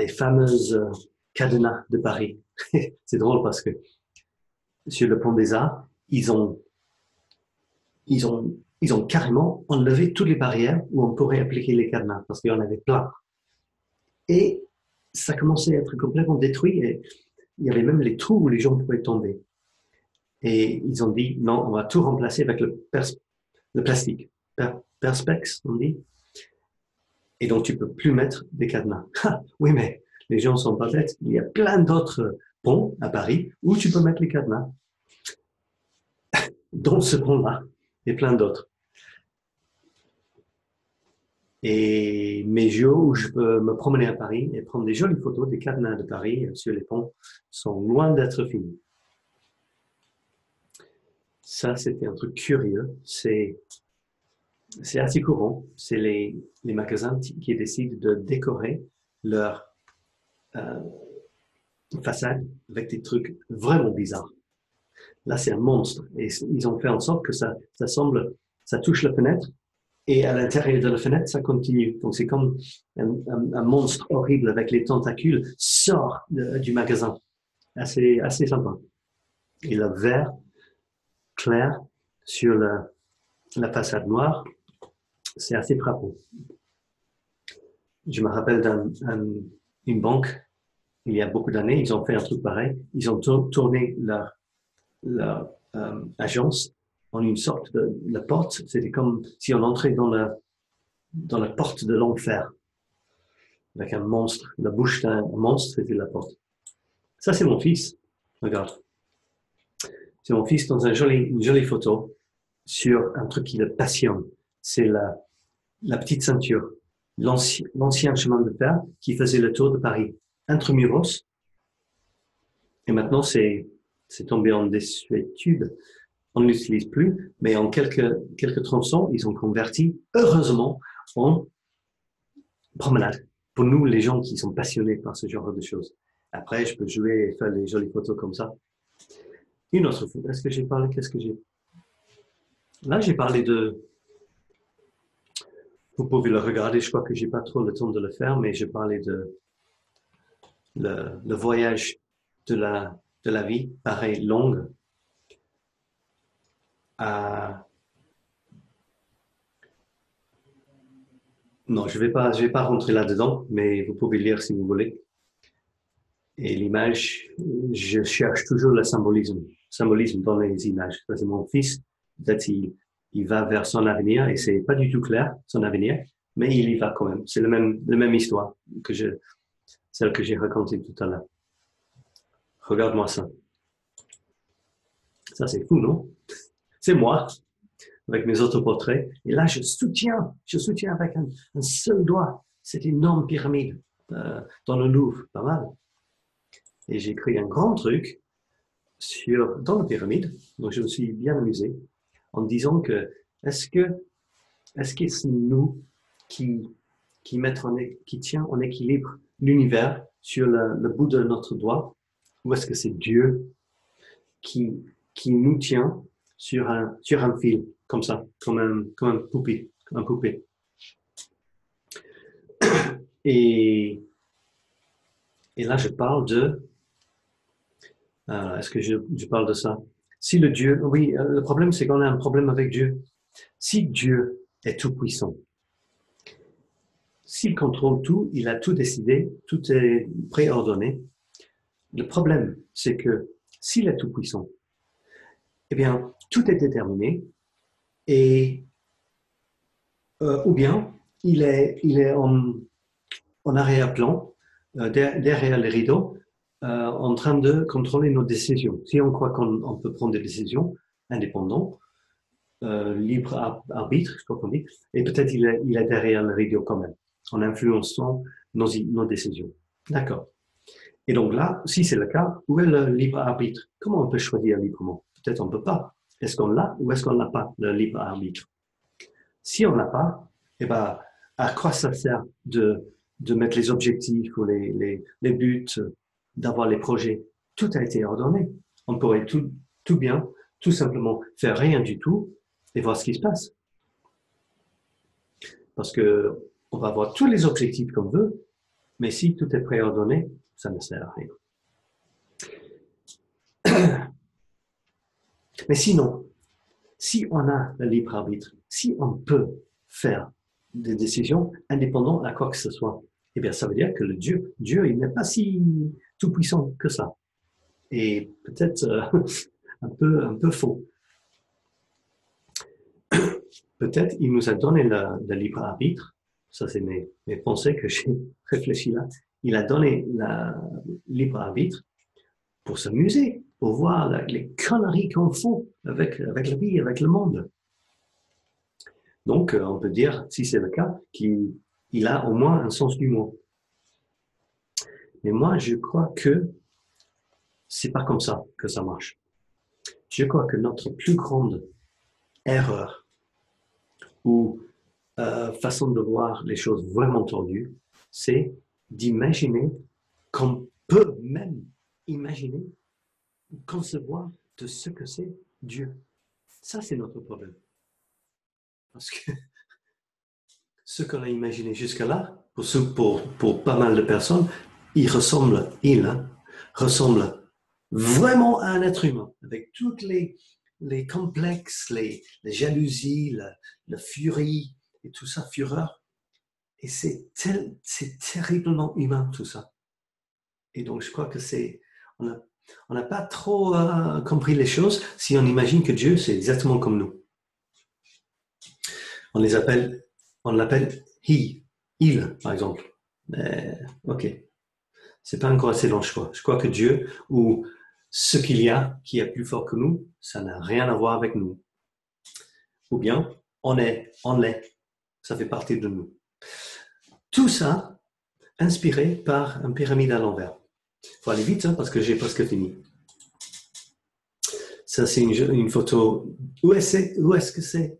Speaker 1: fameuses cadenas de Paris. C'est drôle parce que sur le pont des Arts, ils ont carrément enlevé toutes les barrières où on pourrait appliquer les cadenas parce qu'il y en avait plein. Et ça commençait à être complètement détruit et il y avait même les trous où les gens pouvaient tomber. Et ils ont dit, non, on va tout remplacer avec le plastique. Perspex, on dit. Et donc, tu peux plus mettre des cadenas. Oui, mais les gens sont pas bêtes. Il y a plein d'autres ponts à Paris où tu peux mettre les cadenas. Dont ce pont-là et plein d'autres. Et mes jours où je peux me promener à Paris et prendre des jolies photos des cadenas de Paris sur les ponts sont loin d'être finis. Ça, c'était un truc curieux. C'est assez courant. C'est les magasins qui décident de décorer leur euh, façade avec des trucs vraiment bizarres. Là, c'est un monstre. Et ils ont fait en sorte que ça touche la fenêtre et à l'intérieur de la fenêtre, ça continue. Donc, c'est comme un monstre horrible avec les tentacules sort du magasin. Assez sympa. Et le vert clair sur la façade noire, c'est assez frappant. Je me rappelle d'une banque, il y a beaucoup d'années, ils ont fait un truc pareil. Ils ont tourné leur agence en une sorte de la porte. C'était comme si on entrait dans la porte de l'enfer, avec un monstre. La bouche d'un monstre, c'était la porte. Ça, c'est mon fils. Regarde. C'est mon fils dans une jolie photo sur un truc qui le passionne. C'est la petite ceinture. L'ancien chemin de fer qui faisait le tour de Paris. Intramuros. Et maintenant, c'est tombé en désuétude. On ne l'utilise plus, mais en quelques tronçons, ils ont converti, heureusement, en promenade. Pour nous, les gens qui sont passionnés par ce genre de choses. Après, je peux jouer et faire des jolies photos comme ça. Une autre fois, est-ce que j'ai parlé, qu'est-ce que j'ai... Là, j'ai parlé de... Vous pouvez le regarder, je crois que j'ai pas trop le temps de le faire, mais j'ai parlé de le voyage de la vie, pareil, longue, à... Non, je vais pas rentrer là-dedans, mais vous pouvez lire si vous voulez. Et l'image, je cherche toujours le symbolisme dans les images. Ça, c'est mon fils. Peut-être il va vers son avenir et c'est pas du tout clair, son avenir, mais il y va quand même. C'est la même histoire celle que j'ai racontée tout à l'heure. Regarde-moi ça. Ça, c'est fou, non? C'est moi, avec mes autoportraits. Et là, je soutiens avec un seul doigt cette énorme pyramide dans le Louvre. Pas mal. Et j'ai créé un grand truc dans la pyramide. Donc, je me suis bien amusé en disant que est-ce que c'est nous qui qui tient en équilibre l'univers sur le bout de notre doigt, ou est-ce que c'est Dieu qui nous tient sur un fil, comme ça, comme un poupée, un poupée. Et là, je parle est-ce que je parle de ça? Si le Dieu, oui, le problème, c'est qu'on a un problème avec Dieu. Si Dieu est tout-puissant, s'il contrôle tout, il a tout décidé, tout est préordonné. Le problème, c'est que s'il est tout-puissant, eh bien, tout est déterminé et ou bien il est en arrière-plan, derrière les rideaux, en train de contrôler nos décisions. Si on croit qu'on peut prendre des décisions indépendantes, libre arbitre, je crois qu'on dit, et peut-être il est derrière le rideau quand même, en influençant nos décisions. D'accord. Et donc là, si c'est le cas, où est le libre arbitre? Comment on peut choisir librement? Peut-être on ne peut pas. Est-ce qu'on l'a ou est-ce qu'on n'a pas le libre arbitre? Si on n'a pas, eh ben, à quoi ça sert de mettre les objectifs ou les buts, d'avoir les projets? Tout a été ordonné. On pourrait tout bien, tout simplement faire rien du tout et voir ce qui se passe. Parce que on va avoir tous les objectifs qu'on veut, mais si tout est préordonné, ça ne sert à rien. Mais sinon, si on a le libre arbitre, si on peut faire des décisions indépendantes à quoi que ce soit, eh bien, ça veut dire que Dieu, il n'est pas si tout puissant que ça. Et peut-être un peu faux. Peut-être il nous a donné le libre arbitre. Ça, c'est mes pensées que j'ai réfléchi là. Il a donné le libre arbitre pour s'amuser, pour voir les conneries qu'on fait avec la vie, avec le monde. Donc, on peut dire, si c'est le cas, qu'il a au moins un sens du mot. Mais moi, je crois que c'est pas comme ça que ça marche. Je crois que notre plus grande erreur ou façon de voir les choses vraiment tordues, c'est d'imaginer qu'on peut même imaginer, concevoir de ce que c'est Dieu. Ça, c'est notre problème. Parce que ce qu'on a imaginé jusque-là, pour pas mal de personnes, il ressemble vraiment à un être humain, avec toutes les complexes, les jalousies, la furie et tout ça, fureur. Et c'est terriblement humain tout ça. Et donc je crois que on n'a pas trop compris les choses si on imagine que Dieu c'est exactement comme nous. On l'appelle il par exemple. Mais, ok, c'est pas encore assez long je crois. Je crois que Dieu ou ce qu'il y a qui est plus fort que nous, ça n'a rien à voir avec nous. Ou bien on l'est, ça fait partie de nous. Tout ça inspiré par une pyramide à l'envers. Il faut aller vite hein, parce que j'ai presque fini. Ça, c'est une photo. Où est-ce que c'est?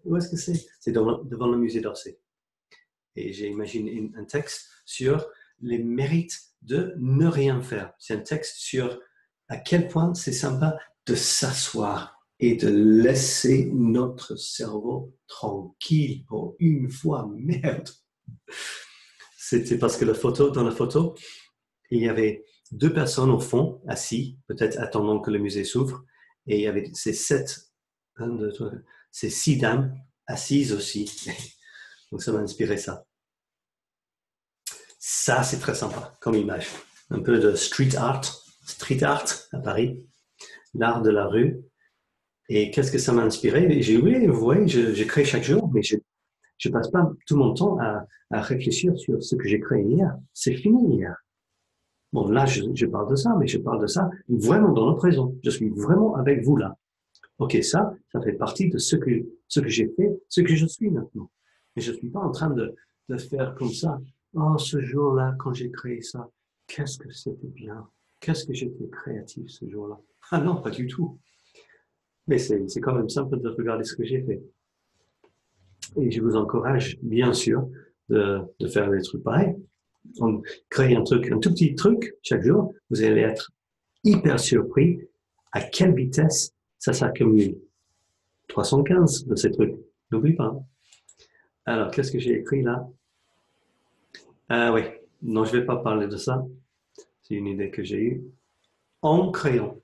Speaker 1: C'est devant le musée d'Orsay. Et j'ai imaginé un texte sur les mérites de ne rien faire. C'est un texte sur à quel point c'est sympa de s'asseoir et de laisser notre cerveau tranquille pour une fois. Merde. C'était parce que dans la photo, il y avait 2 personnes au fond, assis, peut-être attendant que le musée s'ouvre, et il y avait ces 6 dames assises aussi. Donc ça m'a inspiré ça. Ça, c'est très sympa comme image. Un peu de street art à Paris, l'art de la rue. Et qu'est-ce que ça m'a inspiré? J'ai oublié, vous voyez, je crée chaque jour, mais je passe pas tout mon temps à réfléchir sur ce que j'ai créé hier. C'est fini hier. Bon, là, je parle de ça, mais je parle de ça vraiment dans le présent. Je suis vraiment avec vous là. Ok, ça fait partie de ce que j'ai fait, ce que je suis maintenant. Mais je ne suis pas en train de faire comme ça. Oh, ce jour-là, quand j'ai créé ça, qu'est-ce que c'était bien. Qu'est-ce que j'étais créatif ce jour-là. Ah non, pas du tout. Mais c'est quand même simple de regarder ce que j'ai fait. Et je vous encourage, bien sûr, de faire des trucs pareils. On crée un truc, un tout petit truc chaque jour, vous allez être hyper surpris à quelle vitesse ça s'accumule. 315 de ces trucs. N'oublie pas. Alors, qu'est-ce que j'ai écrit là? Ah oui, non, je ne vais pas parler de ça. C'est une idée que j'ai eue. En créant,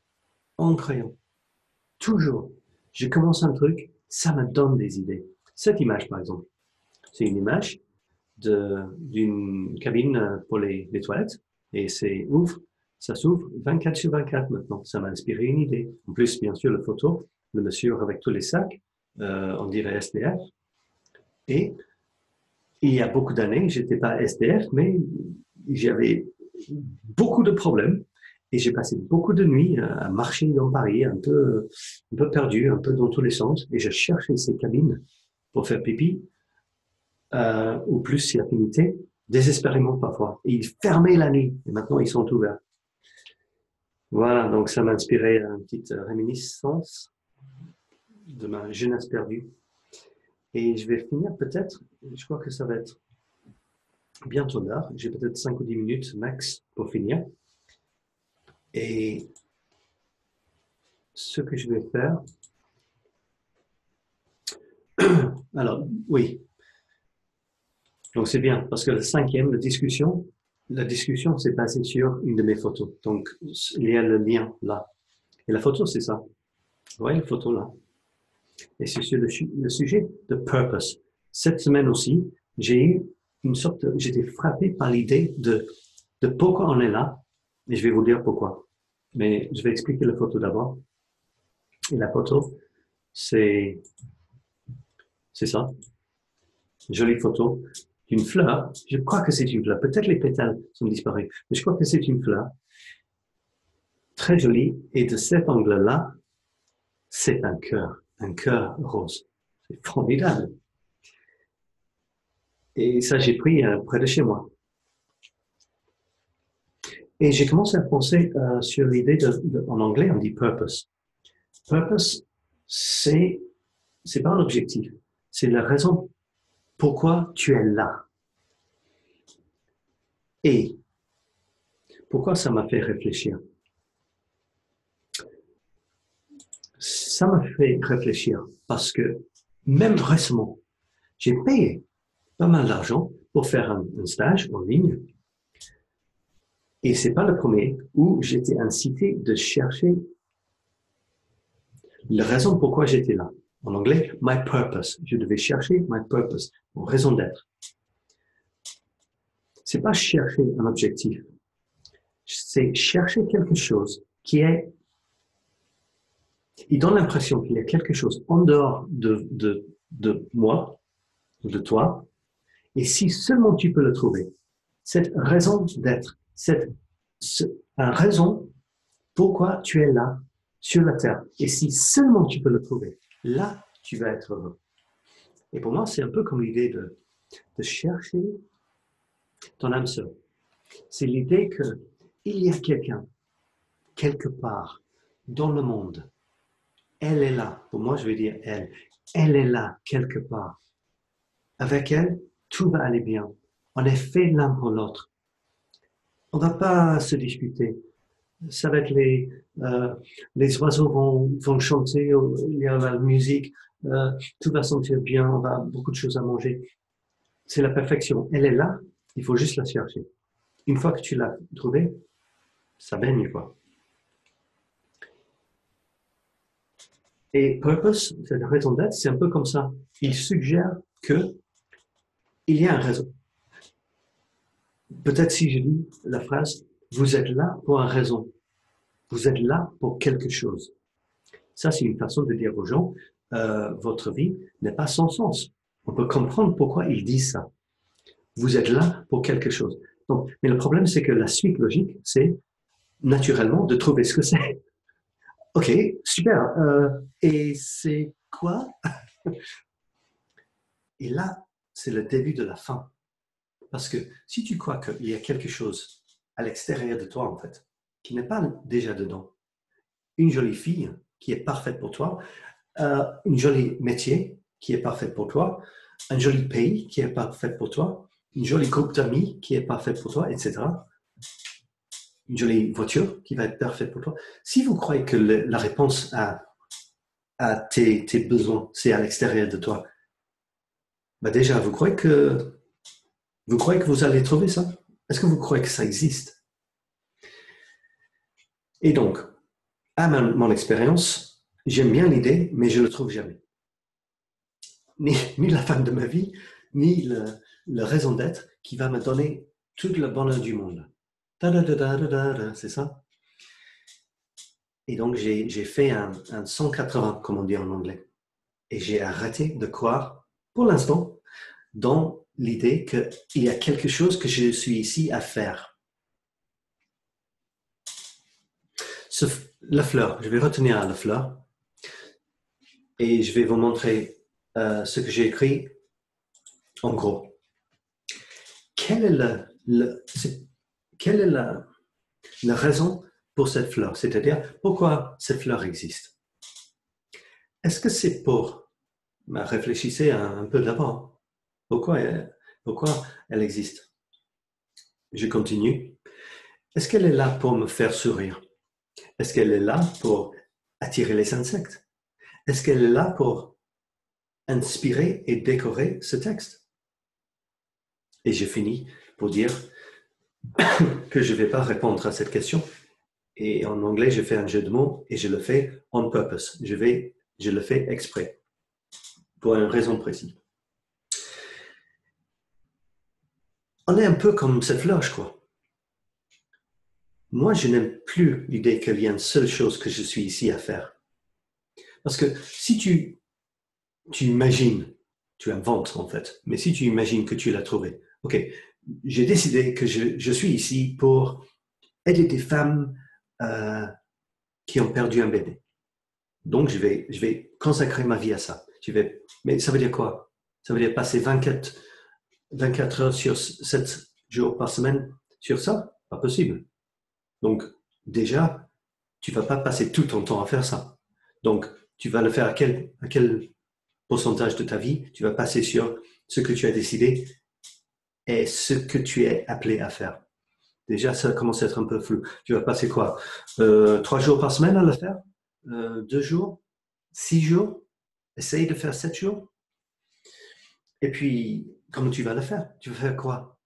Speaker 1: toujours, je commence un truc, ça me donne des idées. Cette image, par exemple, c'est une image d'une cabine pour les toilettes et ça s'ouvre 24 sur 24 maintenant. Ça m'a inspiré une idée. En plus, bien sûr, la photo, le monsieur avec tous les sacs, on dirait SDF. Et il y a beaucoup d'années, je n'étais pas SDF, mais j'avais beaucoup de problèmes et j'ai passé beaucoup de nuits à marcher dans Paris, un peu perdu, un peu dans tous les sens, et je cherchais ces cabines pour faire pipi, ou plus si affinité, désespérément parfois. Et ils fermaient la nuit, et maintenant ils sont ouverts. Voilà, donc ça m'a inspiré une petite réminiscence de ma jeunesse perdue. Et je vais finir peut-être, je crois que ça va être bientôt l'heure, j'ai peut-être 5 ou 10 minutes max pour finir. Et ce que je vais faire, alors oui, donc c'est bien, parce que le 5e, la discussion s'est basée sur une de mes photos. Donc il y a le lien là. Et la photo, c'est ça. Vous voyez la photo là. Et c'est sur le sujet de purpose. Cette semaine aussi, j'étais frappé par l'idée de pourquoi on est là. Et je vais vous dire pourquoi. Mais je vais expliquer la photo d'abord. Et la photo, c'est ça. Jolie photo d'une fleur. Je crois que c'est une fleur. Peut-être les pétales sont disparus. Mais je crois que c'est une fleur. Très jolie. Et de cet angle-là, c'est un cœur rose. C'est formidable. Et ça, j'ai pris près de chez moi. Et j'ai commencé à penser sur l'idée en anglais, on dit purpose. Purpose, c'est pas un objectif. C'est la raison pourquoi tu es là. Et pourquoi ça m'a fait réfléchir? Ça m'a fait réfléchir parce que même récemment, j'ai payé pas mal d'argent pour faire un stage en ligne. Et c'est pas le premier où j'étais incité de chercher la raison pourquoi j'étais là. En anglais, my purpose. Je devais chercher my purpose, mon raison d'être. C'est pas chercher un objectif. C'est chercher quelque chose il donne l'impression qu'il y a quelque chose en dehors de moi, de toi, et si seulement tu peux le trouver, cette raison d'être, cette raison pourquoi tu es là, sur la terre, et si seulement tu peux le trouver, là, tu vas être heureux. Et pour moi, c'est un peu comme l'idée de chercher ton âme sœur. C'est l'idée qu'il y a quelqu'un, quelque part, dans le monde. Elle est là. Pour moi, je vais dire elle. Elle est là, quelque part. Avec elle, tout va aller bien. On est fait l'un pour l'autre. On ne va pas se disputer. Ça va être les oiseaux vont chanter, il y a la musique, tout va sentir bien, on va beaucoup de choses à manger. C'est la perfection. Elle est là, il faut juste la chercher. Une fois que tu l'as trouvée, ça baigne, quoi. Et purpose, cette raison d'être, c'est un peu comme ça. Il suggère que il y a une raison. Peut-être si je dis la phrase, vous êtes là pour une raison. Vous êtes là pour quelque chose. Ça, c'est une façon de dire aux gens, votre vie n'est pas sans sens. On peut comprendre pourquoi ils disent ça. Vous êtes là pour quelque chose. Donc, mais le problème, c'est que la suite logique, c'est naturellement de trouver ce que c'est. Ok, super. Et c'est quoi? Et là, c'est le début de la fin. Parce que si tu crois qu'il y a quelque chose à l'extérieur de toi, en fait, qui n'est pas déjà dedans, une jolie fille qui est parfaite pour toi, une jolie métier qui est parfaite pour toi, un joli pays qui est parfait pour toi, une jolie groupe d'amis qui est parfaite pour toi, etc. Une jolie voiture qui va être parfaite pour toi. Si vous croyez que la réponse à tes besoins, c'est à l'extérieur de toi, bah déjà, vous croyez que vous allez trouver ça? Est-ce que vous croyez que ça existe? Et donc, à mon expérience, j'aime bien l'idée, mais je ne le trouve jamais. Ni la femme de ma vie, ni la raison d'être qui va me donner tout le bonheur du monde. C'est ça? Et donc, j'ai fait un 180, comme on dit en anglais. Et j'ai arrêté de croire, pour l'instant, dans l'idée qu'il y a quelque chose que je suis ici à faire. La fleur, je vais retenir la fleur et je vais vous montrer ce que j'ai écrit en gros. Quelle est la raison pour cette fleur? C'est-à-dire, pourquoi cette fleur existe? Est-ce que c'est pour... réfléchissez un peu d'abord. Pourquoi elle existe? Je continue. Est-ce qu'elle est là pour me faire sourire? Est-ce qu'elle est là pour attirer les insectes? Est-ce qu'elle est là pour inspirer et décorer ce texte? Et je finis pour dire que je ne vais pas répondre à cette question. Et en anglais, je fais un jeu de mots et je le fais on purpose. Je le fais exprès, pour une raison précise. On est un peu comme cette fleur, je crois. Moi, je n'aime plus l'idée qu'il y a une seule chose que je suis ici à faire. Parce que si tu imagines, tu inventes en fait, mais si tu imagines que tu l'as trouvé, ok, j'ai décidé que je suis ici pour aider des femmes qui ont perdu un bébé. Donc, je vais consacrer ma vie à ça. Mais ça veut dire quoi? Ça veut dire passer 24 heures sur 7 jours par semaine sur ça? Pas possible. Donc, déjà, tu ne vas pas passer tout ton temps à faire ça. Donc, tu vas le faire à quel pourcentage de ta vie tu vas passer sur ce que tu as décidé et ce que tu es appelé à faire. Déjà, ça commence à être un peu flou. Tu vas passer quoi? 3 jours par semaine à le faire? 2 jours? 6 jours? Essaye de faire 7 jours? Et puis, comment tu vas le faire? Tu vas faire quoi?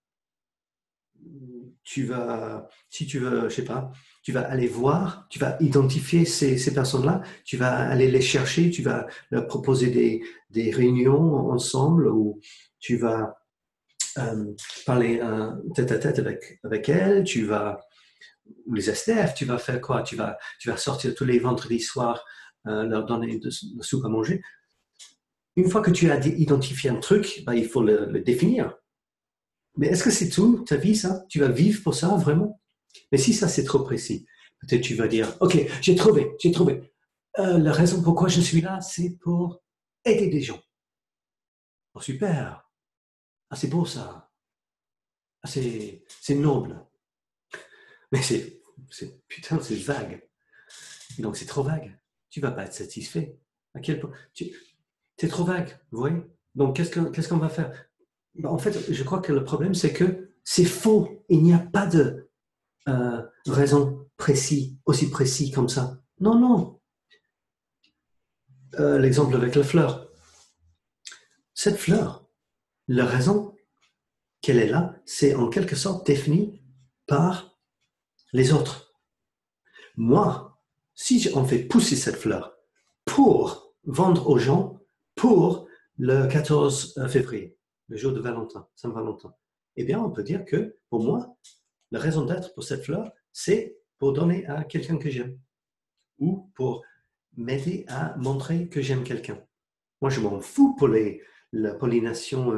Speaker 1: Si tu veux, je sais pas, tu vas aller voir, tu vas identifier ces personnes-là, tu vas aller les chercher, tu vas leur proposer des réunions ensemble où tu vas parler tête à tête avec elles, ou les SDF, tu vas faire quoi? Tu vas sortir tous les vendredis soirs, leur donner de la soupe à manger. Une fois que tu as identifié un truc, ben, il faut le définir. Mais est-ce que c'est tout, ta vie, ça? Tu vas vivre pour ça, vraiment? Mais si ça, c'est trop précis, peut-être tu vas dire, OK, j'ai trouvé. La raison pourquoi je suis là, c'est pour aider des gens. Oh, super. Ah, c'est beau, ça. Ah, c'est noble. Mais putain, c'est vague. Donc, c'est trop vague. Tu vas pas être satisfait. À quel point? C'est trop vague, vous voyez? Donc, qu'est-ce qu'on va faire? Ben, en fait, je crois que le problème, c'est que c'est faux. Il n'y a pas de raison aussi précis comme ça. Non, non. L'exemple avec la fleur. Cette fleur, la raison qu'elle est là, c'est en quelque sorte définie par les autres. Moi, si on fait pousser cette fleur pour vendre aux gens pour le 14 février, le jour de Valentin, Saint-Valentin, eh bien, on peut dire que pour moi, la raison d'être pour cette fleur, c'est pour donner à quelqu'un que j'aime ou pour m'aider à montrer que j'aime quelqu'un. Moi, je m'en fous pour la pollination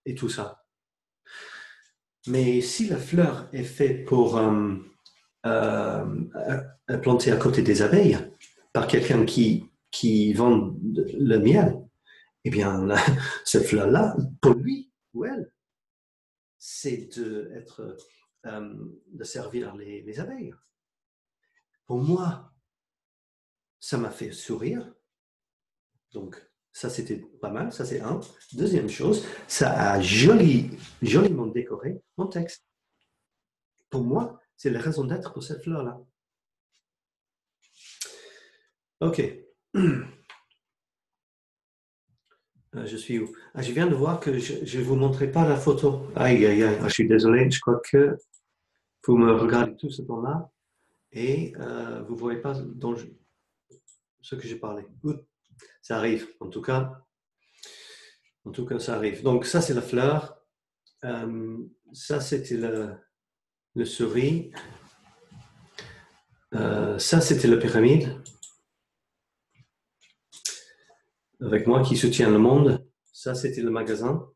Speaker 1: et tout ça. Mais si la fleur est faite pour planter à côté des abeilles par quelqu'un qui vend le miel, eh bien, cette fleur-là, pour lui ou elle, c'est de servir les abeilles. Pour moi, ça m'a fait sourire. Donc, ça, c'était pas mal. Ça, c'est un. Deuxième chose, ça a joliment décoré mon texte. Pour moi, c'est la raison d'être pour cette fleur-là. OK. Je suis où? Ah, je viens de voir que je ne vous montrais pas la photo. Aïe, aïe, aïe. Je suis désolé. Je crois que vous me regardez tout ce temps-là et vous ne voyez pas ce que j'ai parlé. Ça arrive, en tout cas. En tout cas, ça arrive. Donc, ça, c'est la fleur. Ça, c'était le souris. Ça, c'était la pyramide. Avec moi qui soutient le monde. Ça, c'était le magasin.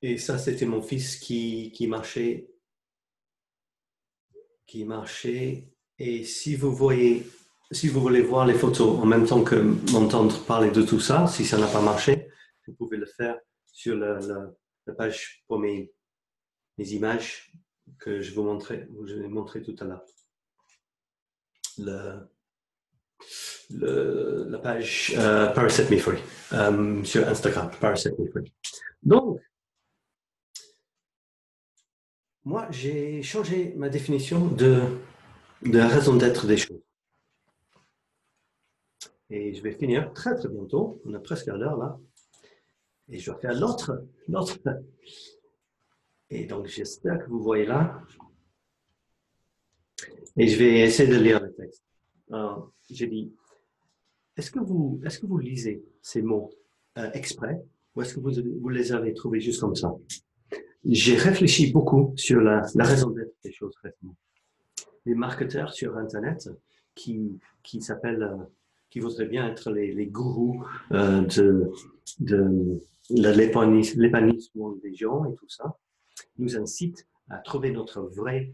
Speaker 1: Et ça, c'était mon fils qui marchait. Et si vous voulez voir les photos en même temps que m'entendre parler de tout ça, si ça n'a pas marché, vous pouvez le faire sur la page pour mes images que je vous ai montré tout à l'heure. La page Paris Set Me Free sur Instagram, Paris Set Me Free. Donc, moi, j'ai changé ma définition de la raison d'être des choses. Et je vais finir très très bientôt. On a presque à l'heure là. Et je dois faire l'autre. Et donc, j'espère que vous voyez là. Et je vais essayer de lire le texte. Alors, j'ai dit, est-ce que vous lisez ces mots exprès ou est-ce que vous les avez trouvés juste comme ça? J'ai réfléchi beaucoup sur la raison d'être des choses récemment. Les marketeurs sur Internet qui voudraient bien être les gourous de l'épanouissement des gens et tout ça, nous incitent à trouver notre vraie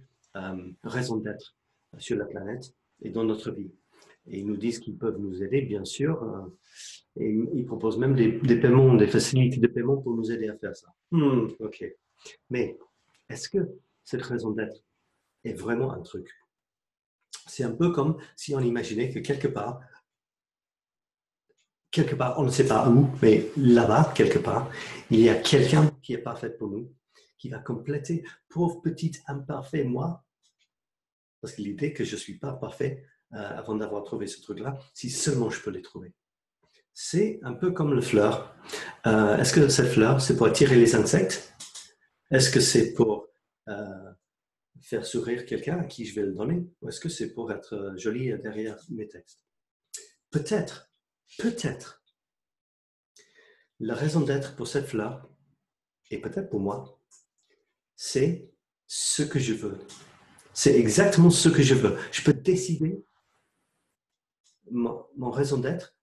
Speaker 1: raison d'être sur la planète et dans notre vie. Et ils nous disent qu'ils peuvent nous aider, bien sûr, Et ils proposent même des paiements, des facilités de paiement pour nous aider à faire ça. Ok. Mais est-ce que cette raison d'être est vraiment un truc? C'est un peu comme si on imaginait que quelque part, on ne sait pas où, mais là-bas, quelque part, il y a quelqu'un qui est parfait pour nous, qui va compléter, pauvre petit imparfait moi, parce que l'idée que je ne suis pas parfait avant d'avoir trouvé ce truc-là, si seulement je peux les trouver. C'est un peu comme le fleur. Est-ce que cette fleur, c'est pour attirer les insectes? Est-ce que c'est pour faire sourire quelqu'un à qui je vais le donner? Ou est-ce que c'est pour être joli derrière mes textes? Peut-être, peut-être. La raison d'être pour cette fleur, et peut-être pour moi, c'est ce que je veux. C'est exactement ce que je veux. Je peux décider mon raison d'être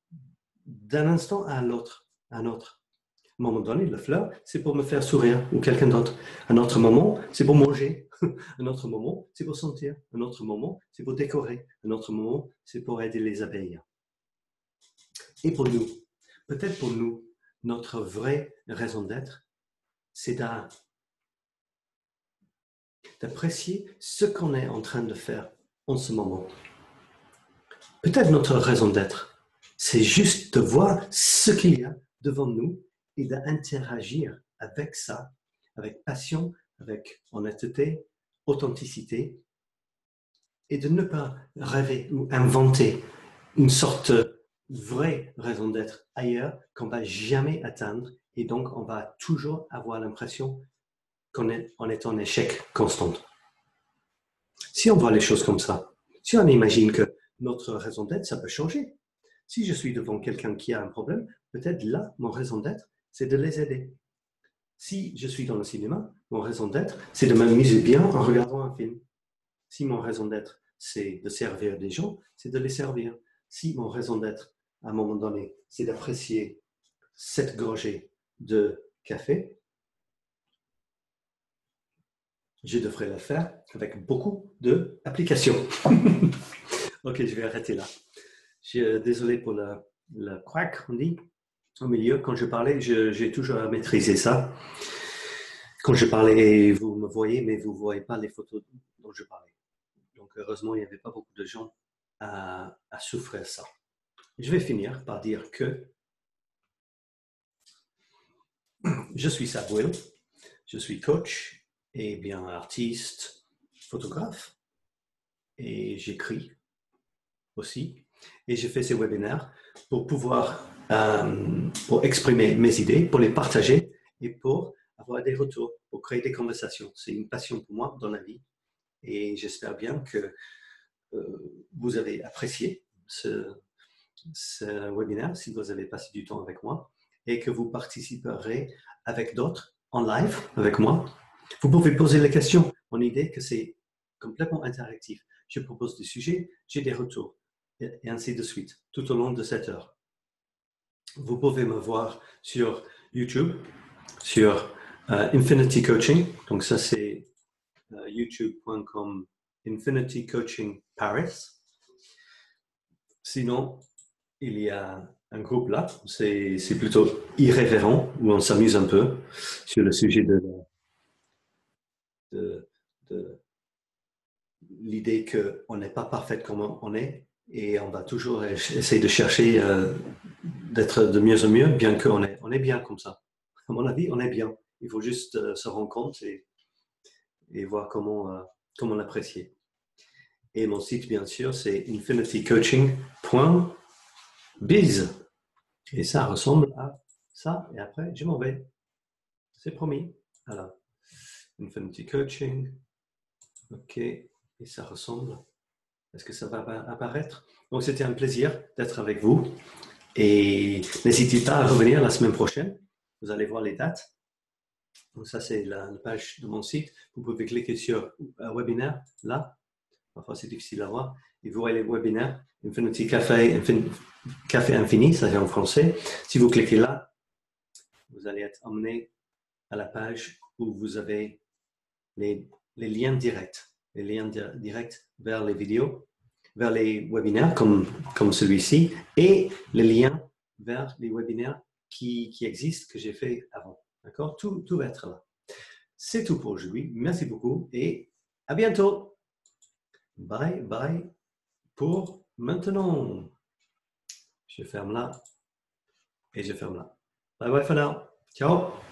Speaker 1: d'un instant à l'autre, un autre. À un moment donné, la fleur, c'est pour me faire sourire ou quelqu'un d'autre. Un autre moment, c'est pour manger. Un autre moment, c'est pour sentir. Un autre moment, c'est pour décorer. Un autre moment, c'est pour aider les abeilles. Et pour nous, peut-être pour nous, notre vraie raison d'être, c'est d'apprécier ce qu'on est en train de faire en ce moment. Peut-être notre raison d'être, c'est juste de voir ce qu'il y a devant nous et d'interagir avec ça, avec passion, avec honnêteté, authenticité, et de ne pas rêver ou inventer une sorte de vraie raison d'être ailleurs qu'on ne va jamais atteindre, et donc on va toujours avoir l'impression qu'on est en échec constant. Si on voit les choses comme ça, si on imagine que notre raison d'être, ça peut changer. Si je suis devant quelqu'un qui a un problème, peut-être là, mon raison d'être, c'est de les aider. Si je suis dans le cinéma, mon raison d'être, c'est de m'amuser bien en regardant un film. Si mon raison d'être, c'est de servir des gens, c'est de les servir. Si mon raison d'être, à un moment donné, c'est d'apprécier cette gorgée de café, je devrais le faire avec beaucoup d'applications. Ok, je vais arrêter là. Désolé pour le crack, on dit, au milieu. Quand je parlais, j'ai toujours maîtrisé ça. Quand je parlais, vous me voyez, mais vous ne voyez pas les photos dont je parlais. Donc, heureusement, il n'y avait pas beaucoup de gens à souffrir ça. Je vais finir par dire que je suis Samuel, je suis coach et bien artiste, photographe, et j'écris aussi. Et je fais ces webinaires pour pouvoir pour exprimer mes idées, pour les partager et pour avoir des retours, pour créer des conversations. C'est une passion pour moi dans la vie et j'espère bien que vous avez apprécié ce webinaire si vous avez passé du temps avec moi et que vous participerez avec d'autres en live avec moi. Vous pouvez poser les questions. Mon idée que c'est complètement interactif. Je propose des sujets, j'ai des retours et ainsi de suite tout au long de cette heure. Vous pouvez me voir sur YouTube, sur Infinity Coaching. Donc ça c'est youtube.com Infinity Coaching Paris. Sinon, il y a un groupe là, c'est plutôt irrévérent, où on s'amuse un peu sur le sujet de l'idée qu'on n'est pas parfait comme on est, et on va toujours essayer de chercher d'être de mieux en mieux, bien qu'on est bien comme ça. À mon avis, on est bien. Il faut juste se rendre compte et voir comment l'apprécier. Et mon site, bien sûr, c'est infinitycoaching.biz. Et ça ressemble à ça. Et après, je m'en vais. C'est promis. Voilà. Infinity Coaching. OK. Et ça ressemble. Est-ce que ça va apparaître? Donc, c'était un plaisir d'être avec vous. Et n'hésitez pas à revenir la semaine prochaine. Vous allez voir les dates. Donc, ça, c'est la page de mon site. Vous pouvez cliquer sur un webinaire, là. Parfois, c'est difficile à voir. Et vous voyez les webinaires. Infinity Café, Café Infini, ça c'est en français. Si vous cliquez là, vous allez être emmené à la page où vous avez les liens directs. Les liens directs vers les vidéos, vers les webinaires comme celui-ci, et les liens vers les webinaires qui existent, que j'ai fait avant. D'accord? Tout va être là. C'est tout pour aujourd'hui. Merci beaucoup et à bientôt. Bye bye pour maintenant. Je ferme là et je ferme là. Bye bye for now. Ciao.